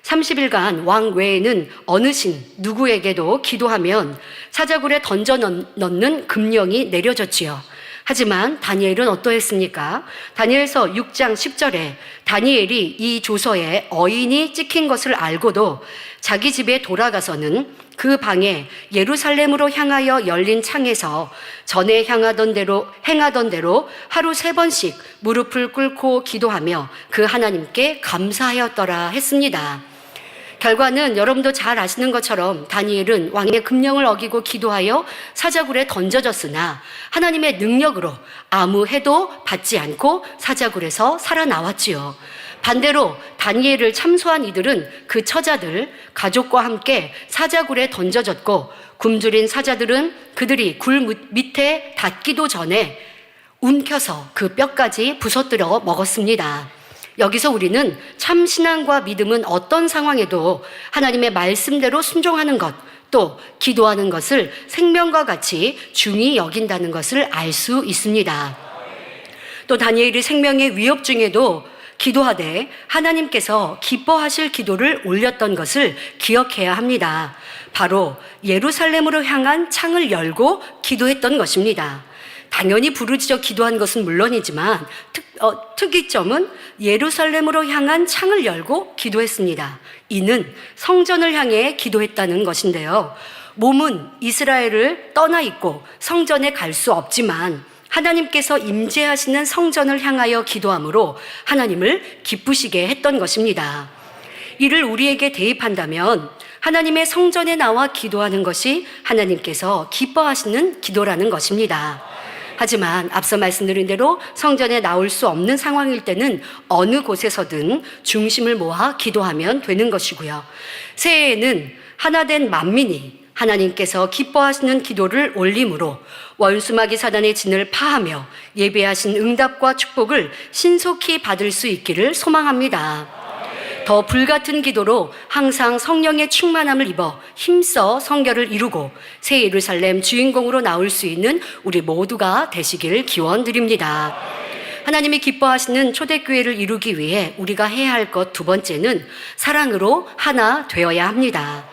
30일간 왕 외에는 어느 신 누구에게도 기도하면 사자굴에 던져 넣는 금령이 내려졌지요. 하지만 다니엘은 어떠했습니까? 다니엘서 6장 10절에 다니엘이 이 조서에 어인이 찍힌 것을 알고도 자기 집에 돌아가서는 그 방에 예루살렘으로 향하여 열린 창에서 전에 행하던 대로 하루 3번씩 무릎을 꿇고 기도하며 그 하나님께 감사하였더라 했습니다. 결과는 여러분도 잘 아시는 것처럼 다니엘은 왕의 금령을 어기고 기도하여 사자굴에 던져졌으나 하나님의 능력으로 아무 해도 받지 않고 사자굴에서 살아나왔지요. 반대로 다니엘을 참소한 이들은 그 처자들, 가족과 함께 사자굴에 던져졌고 굶주린 사자들은 그들이 굴 밑에 닿기도 전에 움켜서 그 뼈까지 부서뜨려 먹었습니다. 여기서 우리는 참 신앙과 믿음은 어떤 상황에도 하나님의 말씀대로 순종하는 것, 또 기도하는 것을 생명과 같이 중히 여긴다는 것을 알 수 있습니다. 또 다니엘이 생명의 위협 중에도 기도하되 하나님께서 기뻐하실 기도를 올렸던 것을 기억해야 합니다. 바로 예루살렘으로 향한 창을 열고 기도했던 것입니다. 당연히 부르짖어 기도한 것은 물론이지만 특이점은 예루살렘으로 향한 창을 열고 기도했습니다. 이는 성전을 향해 기도했다는 것인데요. 몸은 이스라엘을 떠나 있고 성전에 갈 수 없지만 하나님께서 임재하시는 성전을 향하여 기도함으로 하나님을 기쁘시게 했던 것입니다. 이를 우리에게 대입한다면 하나님의 성전에 나와 기도하는 것이 하나님께서 기뻐하시는 기도라는 것입니다. 하지만 앞서 말씀드린 대로 성전에 나올 수 없는 상황일 때는 어느 곳에서든 중심을 모아 기도하면 되는 것이고요. 새해에는 하나된 만민이 하나님께서 기뻐하시는 기도를 올림으로 원수마귀 사단의 진을 파하며 예배하신 응답과 축복을 신속히 받을 수 있기를 소망합니다. 더 불같은 기도로 항상 성령의 충만함을 입어 힘써 성결을 이루고 새 예루살렘 주인공으로 나올 수 있는 우리 모두가 되시기를 기원드립니다. 하나님이 기뻐하시는 초대교회를 이루기 위해 우리가 해야 할 것 두 번째는 사랑으로 하나 되어야 합니다.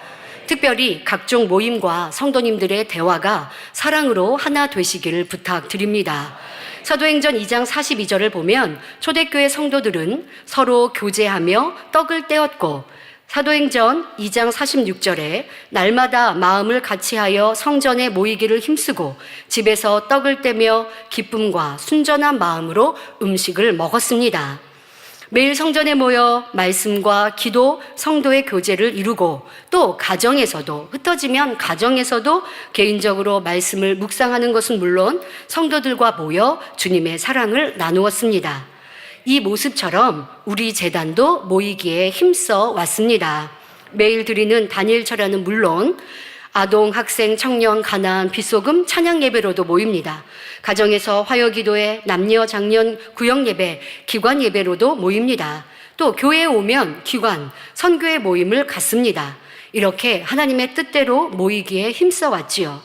특별히 각종 모임과 성도님들의 대화가 사랑으로 하나 되시기를 부탁드립니다. 사도행전 2장 42절을 보면 초대교회 성도들은 서로 교제하며 떡을 떼었고, 사도행전 2장 46절에 날마다 마음을 같이하여 성전에 모이기를 힘쓰고 집에서 떡을 떼며 기쁨과 순전한 마음으로 음식을 먹었습니다. 매일 성전에 모여 말씀과 기도, 성도의 교제를 이루고 또 가정에서도, 흩어지면 가정에서도 개인적으로 말씀을 묵상하는 것은 물론 성도들과 모여 주님의 사랑을 나누었습니다. 이 모습처럼 우리 재단도 모이기에 힘써 왔습니다. 매일 드리는 단일 철야는 물론 아동, 학생, 청년, 가난, 빗소금, 찬양 예배로도 모입니다. 가정에서 화요 기도회, 남녀, 장년, 구역 예배, 기관 예배로도 모입니다. 또 교회에 오면 기관, 선교회 모임을 갖습니다. 이렇게 하나님의 뜻대로 모이기에 힘써 왔지요.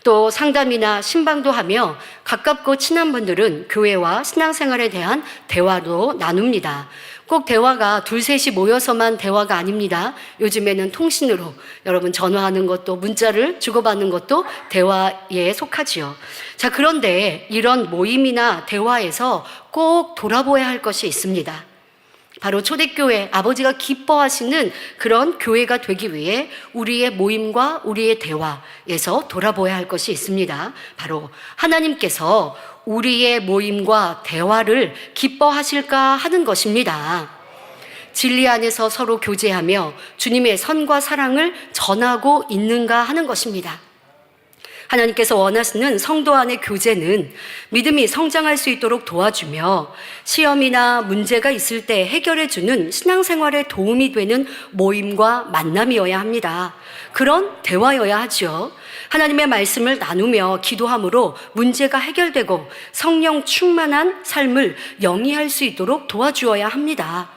또 상담이나 신방도 하며 가깝고 친한 분들은 교회와 신앙생활에 대한 대화도 나눕니다. 꼭 대화가 둘셋이 모여서만 대화가 아닙니다. 요즘에는 통신으로 여러분 전화하는 것도 문자를 주고받는 것도 대화에 속하지요. 자, 그런데 이런 모임이나 대화에서 꼭 돌아보아야 할 것이 있습니다. 바로 초대교회, 아버지가 기뻐하시는 그런 교회가 되기 위해 우리의 모임과 우리의 대화에서 돌아보아야 할 것이 있습니다. 바로 하나님께서 우리의 모임과 대화를 기뻐하실까 하는 것입니다. 진리 안에서 서로 교제하며 주님의 선과 사랑을 전하고 있는가 하는 것입니다. 하나님께서 원하시는 성도 안의 교제는 믿음이 성장할 수 있도록 도와주며 시험이나 문제가 있을 때 해결해주는 신앙생활에 도움이 되는 모임과 만남이어야 합니다. 그런 대화여야 하죠. 하나님의 말씀을 나누며 기도함으로 문제가 해결되고 성령 충만한 삶을 영위할 수 있도록 도와주어야 합니다.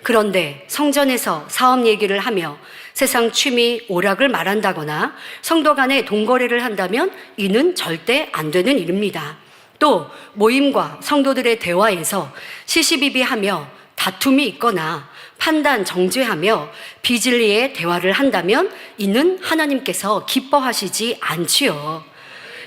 그런데 성전에서 사업 얘기를 하며 세상 취미, 오락을 말한다거나 성도 간에 동거래를 한다면 이는 절대 안 되는 일입니다. 또 모임과 성도들의 대화에서 시시비비하며 다툼이 있거나 판단, 정죄하며 비진리의 대화를 한다면 이는 하나님께서 기뻐하시지 않지요.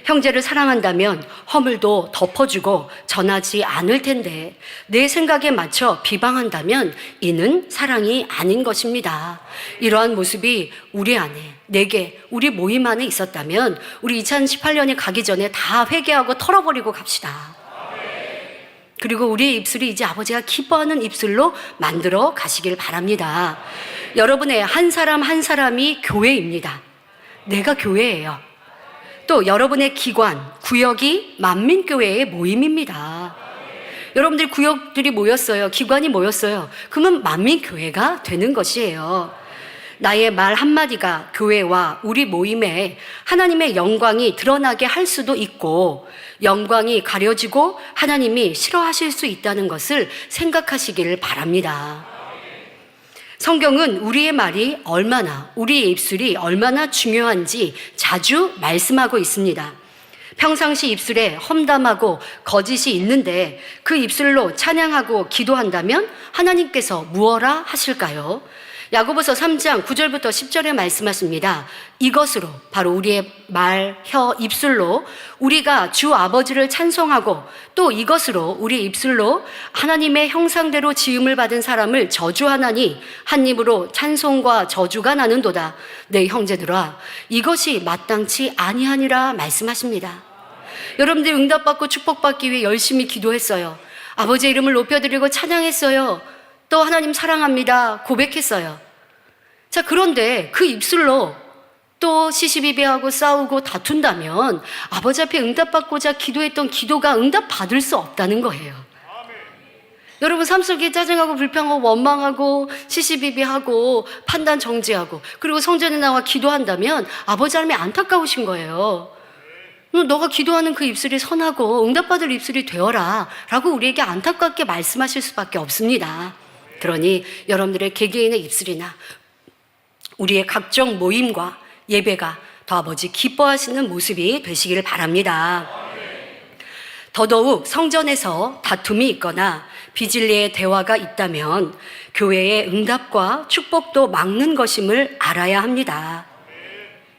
형제를 사랑한다면 허물도 덮어주고 전하지 않을 텐데 내 생각에 맞춰 비방한다면 이는 사랑이 아닌 것입니다. 이러한 모습이 우리 안에, 내게, 우리 모임 안에 있었다면 우리 2018년에 가기 전에 다 회개하고 털어버리고 갑시다. 그리고 우리의 입술이 이제 아버지가 기뻐하는 입술로 만들어 가시길 바랍니다. 여러분의 한 사람 한 사람이 교회입니다. 내가 교회예요. 또 여러분의 기관, 구역이 만민교회의 모임입니다. 여러분들 구역들이 모였어요. 기관이 모였어요. 그러면 만민교회가 되는 것이에요. 나의 말 한마디가 교회와 우리 모임에 하나님의 영광이 드러나게 할 수도 있고 영광이 가려지고 하나님이 싫어하실 수 있다는 것을 생각하시기를 바랍니다. 성경은 우리의 말이 얼마나, 우리의 입술이 얼마나 중요한지 자주 말씀하고 있습니다. 평상시 입술에 험담하고 거짓이 있는데 그 입술로 찬양하고 기도한다면 하나님께서 무엇라 하실까요? 야고보서 3장 9절부터 10절에 말씀하십니다. 이것으로 바로 우리의 말, 혀, 입술로 우리가 주 아버지를 찬송하고 또 이것으로 우리 입술로 하나님의 형상대로 지음을 받은 사람을 저주하나니 한 입으로 찬송과 저주가 나는도다. 내 형제들아 이것이 마땅치 아니하니라 말씀하십니다. 여러분들이 응답받고 축복받기 위해 열심히 기도했어요. 아버지의 이름을 높여드리고 찬양했어요. 또 하나님 사랑합니다 고백했어요. 자, 그런데 그 입술로 또 시시비비하고 싸우고 다툰다면 아버지 앞에 응답받고자 기도했던 기도가 응답받을 수 없다는 거예요. 여러분 삶 속에 짜증하고 불평하고 원망하고 시시비비하고 판단 정지하고 그리고 성전에 나와 기도한다면 아버지 하나님이 안타까우신 거예요. 너가 기도하는 그 입술이 선하고 응답받을 입술이 되어라 라고 우리에게 안타깝게 말씀하실 수밖에 없습니다. 그러니 여러분들의 개개인의 입술이나 우리의 각종 모임과 예배가 더 아버지 기뻐하시는 모습이 되시기를 바랍니다. 더더욱 성전에서 다툼이 있거나 비진리의 대화가 있다면 교회의 응답과 축복도 막는 것임을 알아야 합니다.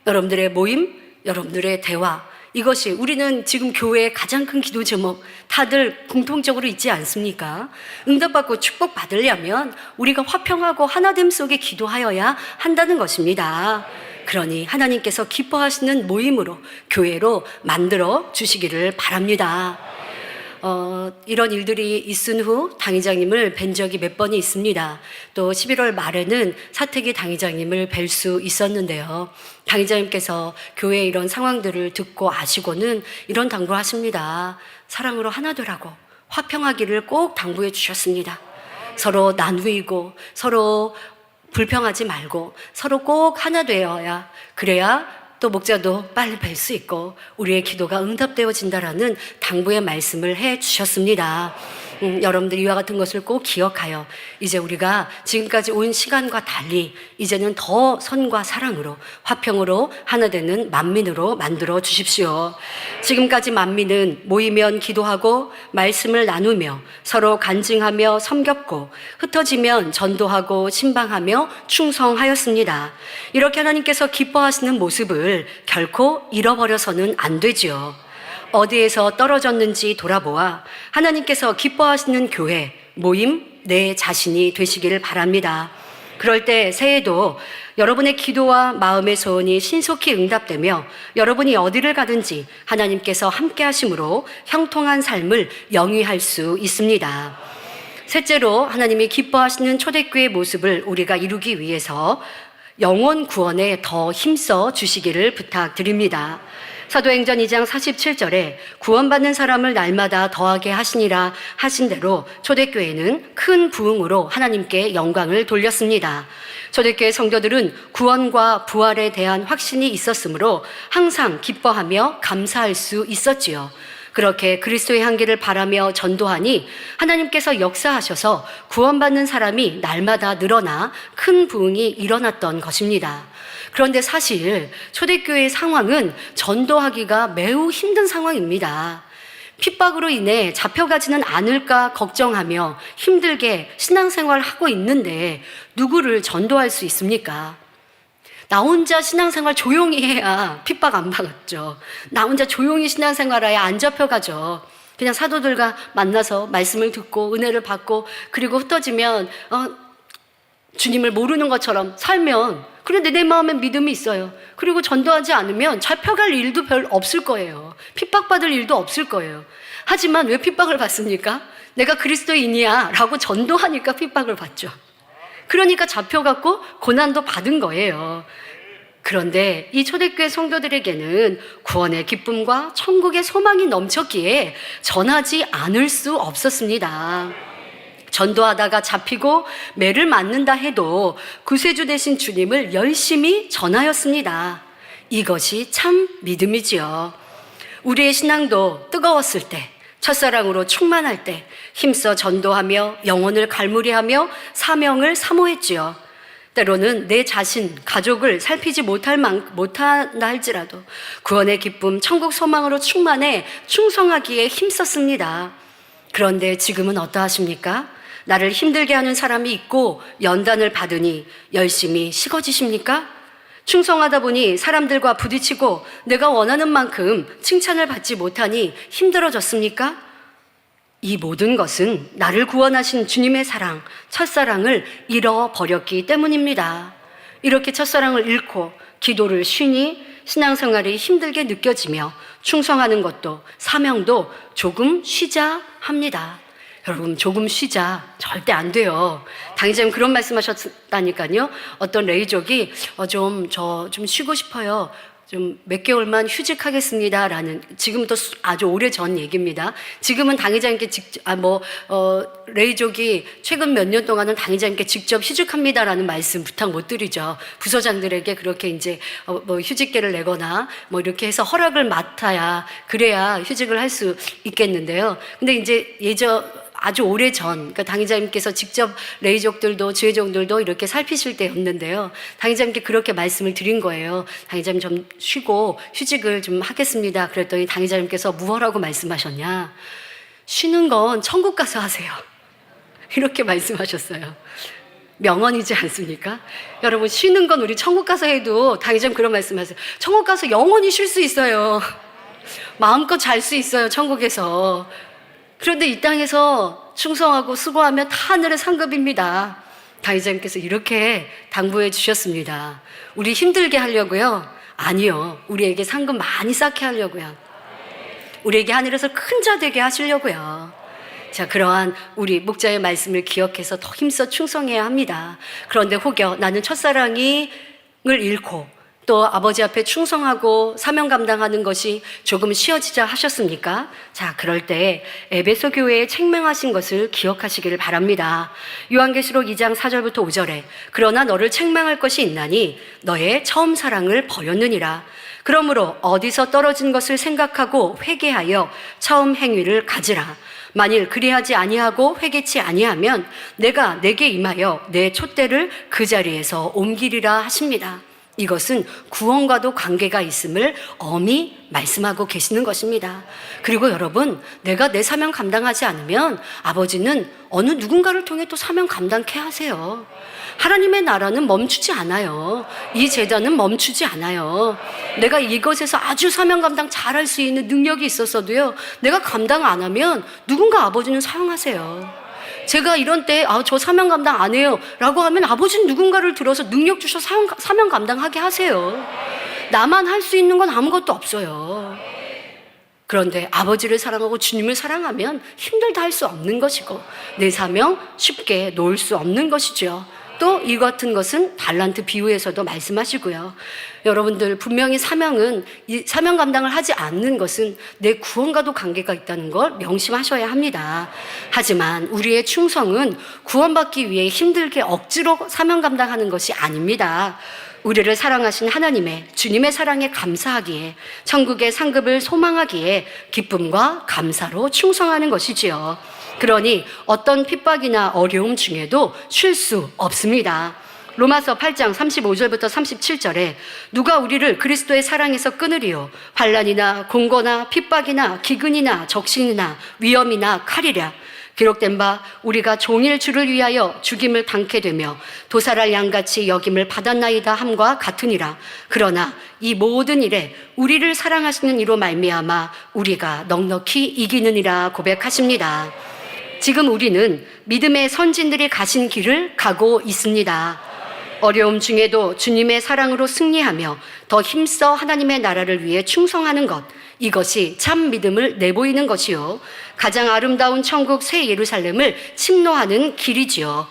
여러분들의 모임, 여러분들의 대화, 이것이 우리는 지금 교회의 가장 큰 기도 제목 다들 공통적으로 있지 않습니까? 응답받고 축복받으려면 우리가 화평하고 하나됨 속에 기도하여야 한다는 것입니다. 그러니 하나님께서 기뻐하시는 모임으로 교회로 만들어 주시기를 바랍니다. 이런 일들이 있은 후 당회장님을 뵌 적이 몇 번이 있습니다. 또 11월 말에는 사택이 당회장님을 뵐 수 있었는데요. 당회장님께서 교회의 이런 상황들을 듣고 아시고는 이런 당부를 하십니다. 사랑으로 하나 되라고 화평하기를 꼭 당부해 주셨습니다. 서로 나누이고 서로 불평하지 말고 서로 꼭 하나 되어야 그래야 또 목자도 빨리 뵐 수 있고 우리의 기도가 응답되어진다라는 당부의 말씀을 해 주셨습니다. 여러분들 이와 같은 것을 꼭 기억하여 이제 우리가 지금까지 온 시간과 달리 이제는 더 선과 사랑으로 화평으로 하나 되는 만민으로 만들어 주십시오. 지금까지 만민은 모이면 기도하고 말씀을 나누며 서로 간증하며 섬겼고 흩어지면 전도하고 신방하며 충성하였습니다. 이렇게 하나님께서 기뻐하시는 모습을 결코 잃어버려서는 안 되지요. 어디에서 떨어졌는지 돌아보아 하나님께서 기뻐하시는 교회, 모임, 내 자신이 되시기를 바랍니다. 그럴 때 새해도 여러분의 기도와 마음의 소원이 신속히 응답되며 여러분이 어디를 가든지 하나님께서 함께 하심으로 형통한 삶을 영위할 수 있습니다. 셋째로 하나님이 기뻐하시는 초대교회의 모습을 우리가 이루기 위해서 영혼 구원에 더 힘써 주시기를 부탁드립니다. 사도행전 2장 47절에 구원받는 사람을 날마다 더하게 하시니라 하신 대로 초대교회는 큰 부흥으로 하나님께 영광을 돌렸습니다. 초대교회 성도들은 구원과 부활에 대한 확신이 있었으므로 항상 기뻐하며 감사할 수 있었지요. 그렇게 그리스도의 향기를 바라며 전도하니 하나님께서 역사하셔서 구원받는 사람이 날마다 늘어나 큰 부흥이 일어났던 것입니다. 그런데 사실 초대교회의 상황은 전도하기가 매우 힘든 상황입니다. 핍박으로 인해 잡혀가지는 않을까 걱정하며 힘들게 신앙생활을 하고 있는데 누구를 전도할 수 있습니까? 나 혼자 신앙생활 조용히 해야 핍박 안 받았죠. 나 혼자 조용히 신앙생활해야 안 잡혀가죠. 그냥 사도들과 만나서 말씀을 듣고 은혜를 받고 그리고 흩어지면 주님을 모르는 것처럼 살면 그런데 내 마음에 믿음이 있어요. 그리고 전도하지 않으면 잡혀갈 일도 별 없을 거예요. 핍박받을 일도 없을 거예요. 하지만 왜 핍박을 받습니까? 내가 그리스도인이야 라고 전도하니까 핍박을 받죠. 그러니까 잡혀갖고 고난도 받은 거예요. 그런데 이 초대교회 성도들에게는 구원의 기쁨과 천국의 소망이 넘쳤기에 전하지 않을 수 없었습니다. 전도하다가 잡히고 매를 맞는다 해도 구세주 되신 주님을 열심히 전하였습니다. 이것이 참 믿음이지요. 우리의 신앙도 뜨거웠을 때, 첫사랑으로 충만할 때 힘써 전도하며 영혼을 갈무리하며 사명을 사모했지요. 때로는 내 자신, 가족을 살피지 못한다 할지라도 구원의 기쁨, 천국 소망으로 충만해 충성하기에 힘썼습니다. 그런데 지금은 어떠하십니까? 나를 힘들게 하는 사람이 있고 연단을 받으니 열심히 식어지십니까? 충성하다 보니 사람들과 부딪히고 내가 원하는 만큼 칭찬을 받지 못하니 힘들어졌습니까? 이 모든 것은 나를 구원하신 주님의 사랑, 첫사랑을 잃어버렸기 때문입니다. 이렇게 첫사랑을 잃고 기도를 쉬니 신앙생활이 힘들게 느껴지며 충성하는 것도 사명도 조금 쉬자 합니다. 여러분 조금 쉬자 절대 안 돼요. 당회장님 그런 말씀하셨 하셨다니까요. 어떤 레이족이 좀 쉬고 싶어요. 좀 몇 개월만 휴직하겠습니다라는, 지금도 아주 오래전 얘기입니다. 지금은 당회장님께 직접 레이족이 최근 몇 년 동안은 당회장님께 직접 휴직합니다라는 말씀 부탁 못 드리죠. 부서장들에게 그렇게 이제 휴직계를 내거나 이렇게 해서 허락을 맡아야, 그래야 휴직을 할 수 있겠는데요. 근데 이제 아주 오래전, 그러니까 당회장님께서 직접 레이족들도 주회종들도 이렇게 살피실 때였는데요. 당회장님께 그렇게 말씀을 드린 거예요. 당회장님 좀 쉬고 휴직을 좀 하겠습니다. 그랬더니 당회장님께서 무엇라고 말씀하셨냐? 쉬는 건 천국 가서 하세요. 이렇게 말씀하셨어요. 명언이지 않습니까? 여러분, 쉬는 건 우리 천국 가서 해도 당회장님 그런 말씀하세요. 천국 가서 영원히 쉴 수 있어요. 마음껏 잘 수 있어요, 천국에서. 그런데 이 땅에서 충성하고 수고하면 다 하늘의 상급입니다. 당회장님께서 이렇게 당부해 주셨습니다. 우리 힘들게 하려고요? 아니요. 우리에게 상급 많이 쌓게 하려고요. 우리에게 하늘에서 큰 자 되게 하시려고요. 자, 그러한 우리 목자의 말씀을 기억해서 더 힘써 충성해야 합니다. 그런데 혹여 나는 첫사랑을 잃고 또 아버지 앞에 충성하고 사명 감당하는 것이 조금 쉬워지자 하셨습니까? 자, 그럴 때 에베소 교회에 책망하신 것을 기억하시기를 바랍니다. 요한계시록 2장 4절부터 5절에 그러나 너를 책망할 것이 있나니 너의 처음 사랑을 버렸느니라. 그러므로 어디서 떨어진 것을 생각하고 회개하여 처음 행위를 가지라. 만일 그리하지 아니하고 회개치 아니하면 내가 내게 임하여 내 촛대를 그 자리에서 옮기리라 하십니다. 이것은 구원과도 관계가 있음을 엄히 말씀하고 계시는 것입니다. 그리고 여러분, 내가 내 사명 감당하지 않으면 아버지는 어느 누군가를 통해 또 사명 감당케 하세요. 하나님의 나라는 멈추지 않아요. 이 제자는 멈추지 않아요. 내가 이것에서 아주 사명 감당 잘할 수 있는 능력이 있었어도요, 내가 감당 안 하면 누군가 아버지는 사용하세요. 제가 이런 때 저 사명 감당 안 해요 라고 하면 아버지는 누군가를 들어서 능력 주셔 사명 감당하게 하세요. 나만 할 수 있는 건 아무것도 없어요. 그런데 아버지를 사랑하고 주님을 사랑하면 힘들다 할 수 없는 것이고 내 사명 쉽게 놓을 수 없는 것이죠. 또 이 같은 것은 달란트 비유에서도 말씀하시고요. 여러분들, 분명히 이 사명 감당을 하지 않는 것은 내 구원과도 관계가 있다는 걸 명심하셔야 합니다. 하지만 우리의 충성은 구원받기 위해 힘들게 억지로 사명 감당하는 것이 아닙니다. 우리를 사랑하신 주님의 사랑에 감사하기에, 천국의 상급을 소망하기에 기쁨과 감사로 충성하는 것이지요. 그러니 어떤 핍박이나 어려움 중에도 쉴 수 없습니다. 로마서 8장 35절부터 37절에 누가 우리를 그리스도의 사랑에서 끊으리요? 환난이나 공고나 핍박이나 기근이나 적신이나 위험이나 칼이랴. 기록된 바 우리가 종일 주를 위하여 죽임을 당케 되며 도살할 양같이 여김을 받았나이다 함과 같으니라. 그러나 이 모든 일에 우리를 사랑하시는 이로 말미암아 우리가 넉넉히 이기느니라 고백하십니다. 지금 우리는 믿음의 선진들이 가신 길을 가고 있습니다. 어려움 중에도 주님의 사랑으로 승리하며 더 힘써 하나님의 나라를 위해 충성하는 것, 이것이 참 믿음을 내보이는 것이요, 가장 아름다운 천국 새 예루살렘을 침노하는 길이지요.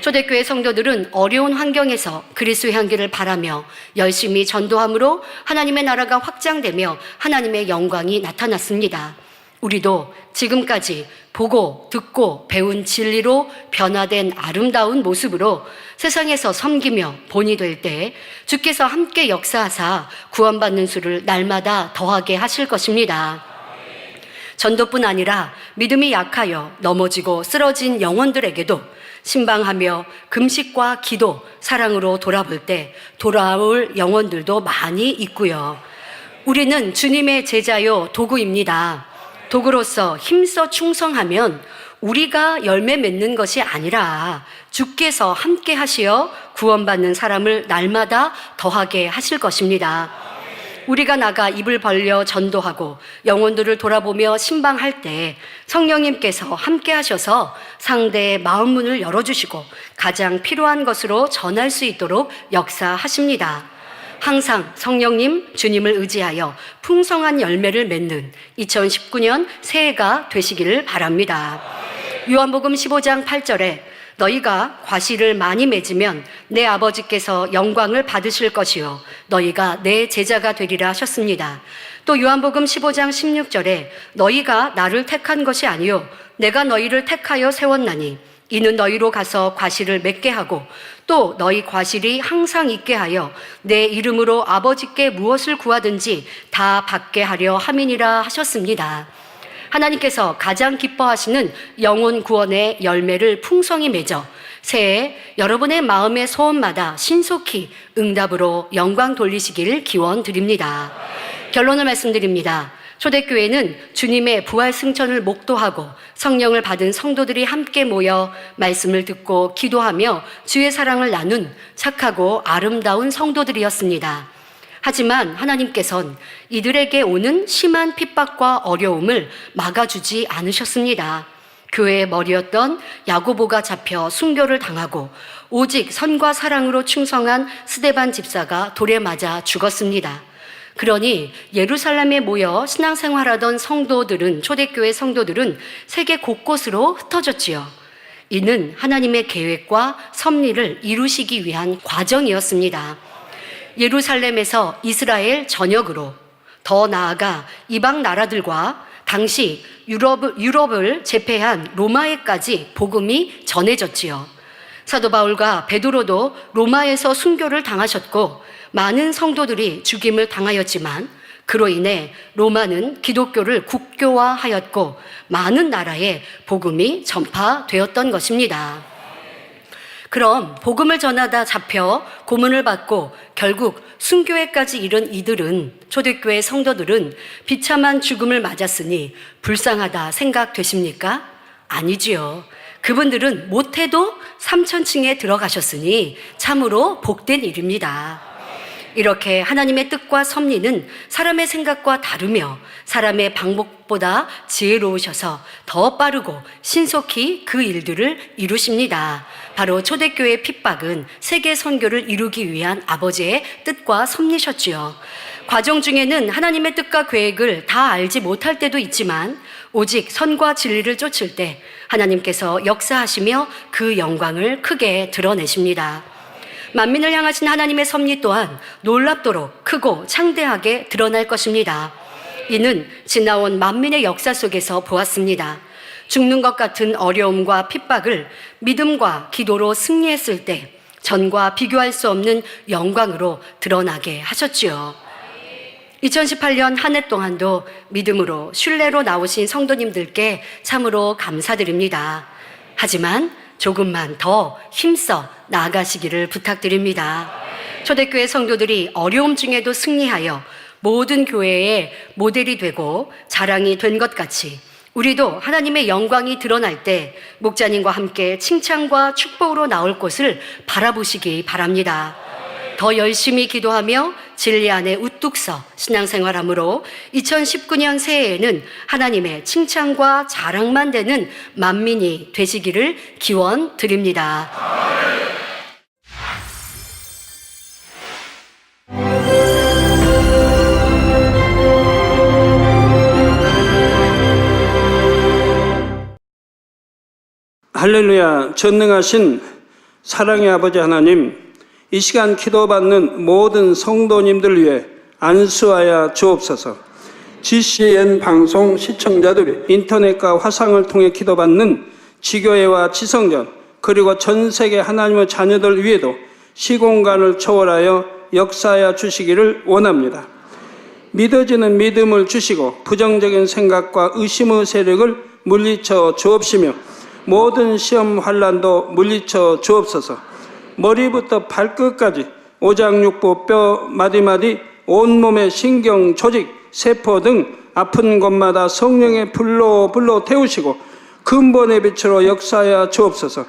초대교회 성도들은 어려운 환경에서 그리스도의 향기를 바라며 열심히 전도함으로 하나님의 나라가 확장되며 하나님의 영광이 나타났습니다. 우리도 지금까지 보고 듣고 배운 진리로 변화된 아름다운 모습으로 세상에서 섬기며 본이 될 때 주께서 함께 역사하사 구원받는 수를 날마다 더하게 하실 것입니다. 전도뿐 아니라 믿음이 약하여 넘어지고 쓰러진 영혼들에게도 신방하며 금식과 기도, 사랑으로 돌아볼 때 돌아올 영혼들도 많이 있고요. 우리는 주님의 제자요 도구입니다. 도구로서 힘써 충성하면 우리가 열매 맺는 것이 아니라 주께서 함께 하시어 구원받는 사람을 날마다 더하게 하실 것입니다. 우리가 나가 입을 벌려 전도하고 영혼들을 돌아보며 신방할 때 성령님께서 함께 하셔서 상대의 마음 문을 열어주시고 가장 필요한 것으로 전할 수 있도록 역사하십니다. 항상 성령님, 주님을 의지하여 풍성한 열매를 맺는 2019년 새해가 되시기를 바랍니다. 요한복음 15장 8절에 너희가 과실을 많이 맺으면 내 아버지께서 영광을 받으실 것이요 너희가 내 제자가 되리라 하셨습니다. 또 요한복음 15장 16절에 너희가 나를 택한 것이 아니요 내가 너희를 택하여 세웠나니 이는 너희로 가서 과실을 맺게 하고 또 너희 과실이 항상 있게 하여 내 이름으로 아버지께 무엇을 구하든지 다 받게 하려 함이니라 하셨습니다. 하나님께서 가장 기뻐하시는 영혼 구원의 열매를 풍성히 맺어 새해 여러분의 마음의 소원마다 신속히 응답으로 영광 돌리시길 기원드립니다. 결론을 말씀드립니다. 초대교회는 주님의 부활 승천을 목도하고 성령을 받은 성도들이 함께 모여 말씀을 듣고 기도하며 주의 사랑을 나눈 착하고 아름다운 성도들이었습니다. 하지만 하나님께서는 이들에게 오는 심한 핍박과 어려움을 막아주지 않으셨습니다. 교회의 머리였던 야고보가 잡혀 순교를 당하고 오직 선과 사랑으로 충성한 스데반 집사가 돌에 맞아 죽었습니다. 그러니 예루살렘에 모여 신앙생활하던 성도들은, 초대교회 성도들은 세계 곳곳으로 흩어졌지요. 이는 하나님의 계획과 섭리를 이루시기 위한 과정이었습니다. 예루살렘에서 이스라엘 전역으로, 더 나아가 이방 나라들과 당시 유럽을 제패한 로마에까지 복음이 전해졌지요. 사도 바울과 베드로도 로마에서 순교를 당하셨고 많은 성도들이 죽임을 당하였지만 그로 인해 로마는 기독교를 국교화하였고 많은 나라에 복음이 전파되었던 것입니다. 그럼 복음을 전하다 잡혀 고문을 받고 결국 순교회까지 이른 이들은, 초대교회 성도들은 비참한 죽음을 맞았으니 불쌍하다 생각되십니까? 아니지요. 그분들은 못해도 3천층에 들어가셨으니 참으로 복된 일입니다. 이렇게 하나님의 뜻과 섭리는 사람의 생각과 다르며 사람의 방법보다 지혜로우셔서 더 빠르고 신속히 그 일들을 이루십니다. 바로 초대교회의 핍박은 세계 선교를 이루기 위한 아버지의 뜻과 섭리셨지요. 과정 중에는 하나님의 뜻과 계획을 다 알지 못할 때도 있지만 오직 선과 진리를 쫓을 때 하나님께서 역사하시며 그 영광을 크게 드러내십니다. 만민을 향하신 하나님의 섭리 또한 놀랍도록 크고 창대하게 드러날 것입니다. 이는 지나온 만민의 역사 속에서 보았습니다. 죽는 것 같은 어려움과 핍박을 믿음과 기도로 승리했을 때 전과 비교할 수 없는 영광으로 드러나게 하셨지요. 2018년 한 해 동안도 믿음으로 신뢰로 나오신 성도님들께 참으로 감사드립니다. 하지만 조금만 더 힘써 나아가시기를 부탁드립니다. 초대교회 성도들이 어려움 중에도 승리하여 모든 교회의 모델이 되고 자랑이 된 것 같이 우리도 하나님의 영광이 드러날 때 목자님과 함께 칭찬과 축복으로 나올 곳을 바라보시기 바랍니다. 더 열심히 기도하며 진리 안에 우뚝 서 신앙생활함으로 2019년 새해에는 하나님의 칭찬과 자랑만 되는 만민이 되시기를 기원드립니다. 할렐루야. 전능하신 사랑의 아버지 하나님, 이 시간 기도받는 모든 성도님들 위해 안수하여 주옵소서. GCN 방송 시청자들이 인터넷과 화상을 통해 기도받는 지교회와 지성전, 그리고 전 세계 하나님의 자녀들 위에도 시공간을 초월하여 역사하여 주시기를 원합니다. 믿어지는 믿음을 주시고 부정적인 생각과 의심의 세력을 물리쳐 주옵시며 모든 시험 환난도 물리쳐 주옵소서. 머리부터 발끝까지 오장육부 뼈 마디마디 온몸의 신경 조직 세포 등 아픈 곳마다 성령의 불로 태우시고 근본의 빛으로 역사하여 주옵소서.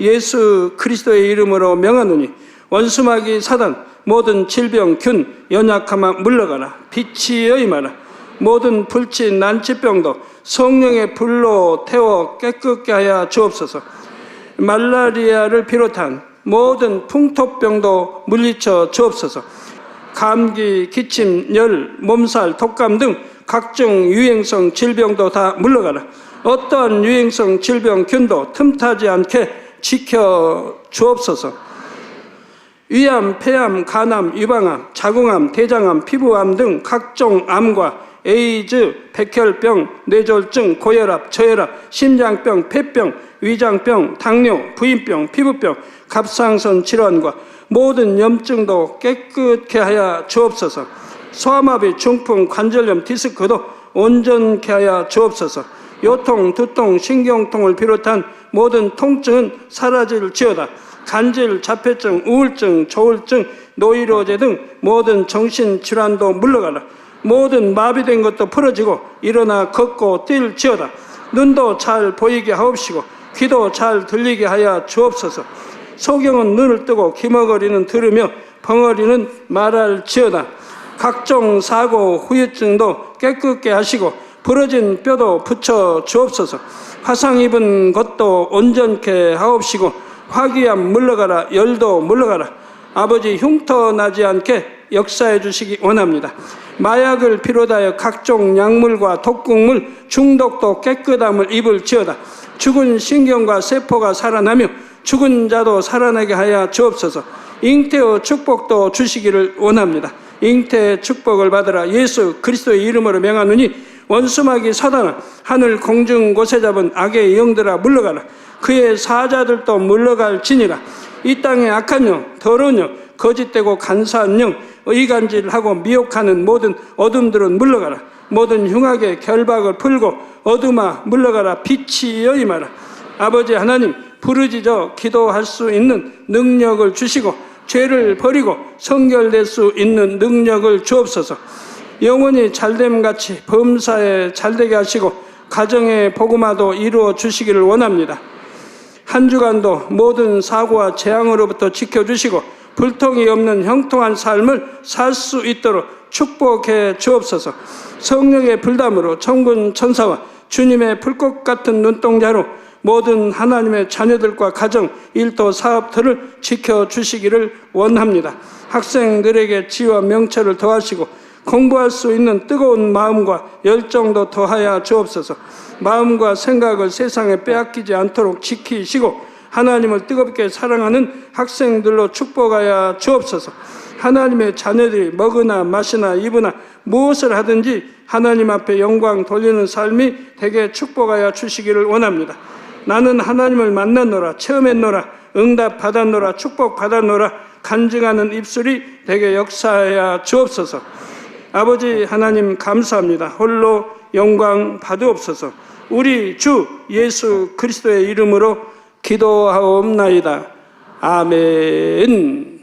예수 그리스도의 이름으로 명하노니 원수마귀 사단 모든 질병 균 연약함아 물러가라. 빛이 여임하라. 모든 불치 난치병도 성령의 불로 태워 깨끗게 하여 주옵소서. 말라리아를 비롯한 모든 풍토병도 물리쳐 주옵소서. 감기, 기침, 열, 몸살, 독감 등 각종 유행성 질병도 다 물러가라. 어떠한 유행성 질병균도 틈타지 않게 지켜 주옵소서. 위암, 폐암, 간암, 유방암, 자궁암, 대장암, 피부암 등 각종 암과 에이즈, 백혈병, 뇌졸중, 고혈압, 저혈압, 심장병, 폐병, 위장병, 당뇨, 부인병, 피부병, 갑상선 질환과 모든 염증도 깨끗게 하여 주옵소서. 소아마비, 중풍, 관절염, 디스크도 온전케 하여 주옵소서. 요통, 두통, 신경통을 비롯한 모든 통증은 사라질지어다. 간질, 자폐증, 우울증, 조울증, 노이로제 등 모든 정신질환도 물러가라. 모든 마비된 것도 풀어지고 일어나 걷고 뛸지어다. 눈도 잘 보이게 하옵시고 귀도 잘 들리게 하여 주옵소서. 소경은 눈을 뜨고 기머거리는 들으며 벙어리는 말할지어다. 각종 사고, 후유증도 깨끗게 하시고 부러진 뼈도 붙여 주옵소서. 화상 입은 것도 온전케 하옵시고 화기암 물러가라. 열도 물러가라. 아버지 흉터 나지 않게 역사해 주시기 원합니다. 마약을 비롯하여 각종 약물과 독극물 중독도 깨끗함을 입을지어다. 죽은 신경과 세포가 살아나며 죽은 자도 살아나게 하여 주옵소서. 잉태의 축복도 주시기를 원합니다. 잉태의 축복을 받으라. 예수 그리스도의 이름으로 명하노니 원수마귀 사단아, 하늘 공중 곳에 잡은 악의 영들아 물러가라. 그의 사자들도 물러갈지니라. 이 땅의 악한 영, 더러운 영, 거짓되고 간사한 영, 의간질하고 미혹하는 모든 어둠들은 물러가라. 모든 흉악의 결박을 풀고 어둠아 물러가라. 빛이 여임하라. 아버지 하나님, 부르짖어 기도할 수 있는 능력을 주시고 죄를 버리고 성결될 수 있는 능력을 주옵소서. 영원히 잘됨같이 범사에 잘되게 하시고 가정의 복음화도 이루어 주시기를 원합니다. 한 주간도 모든 사고와 재앙으로부터 지켜주시고 불통이 없는 형통한 삶을 살 수 있도록 축복해 주옵소서. 성령의 불담으로 천군 천사와 주님의 불꽃 같은 눈동자로 모든 하나님의 자녀들과 가정, 일도, 사업들을 지켜주시기를 원합니다. 학생들에게 지혜와 명철을 더하시고 공부할 수 있는 뜨거운 마음과 열정도 더하여 주옵소서. 마음과 생각을 세상에 빼앗기지 않도록 지키시고 하나님을 뜨겁게 사랑하는 학생들로 축복하여 주옵소서. 하나님의 자녀들이 먹으나 마시나 입으나 무엇을 하든지 하나님 앞에 영광 돌리는 삶이 되게 축복하여 주시기를 원합니다. 나는 하나님을 만났노라, 체험했노라, 응답 받았노라, 축복 받았노라 간증하는 입술이 되게 역사하여 주옵소서. 아버지 하나님 감사합니다. 홀로 영광 받으옵소서. 우리 주 예수 그리스도의 이름으로 기도하옵나이다. 아멘.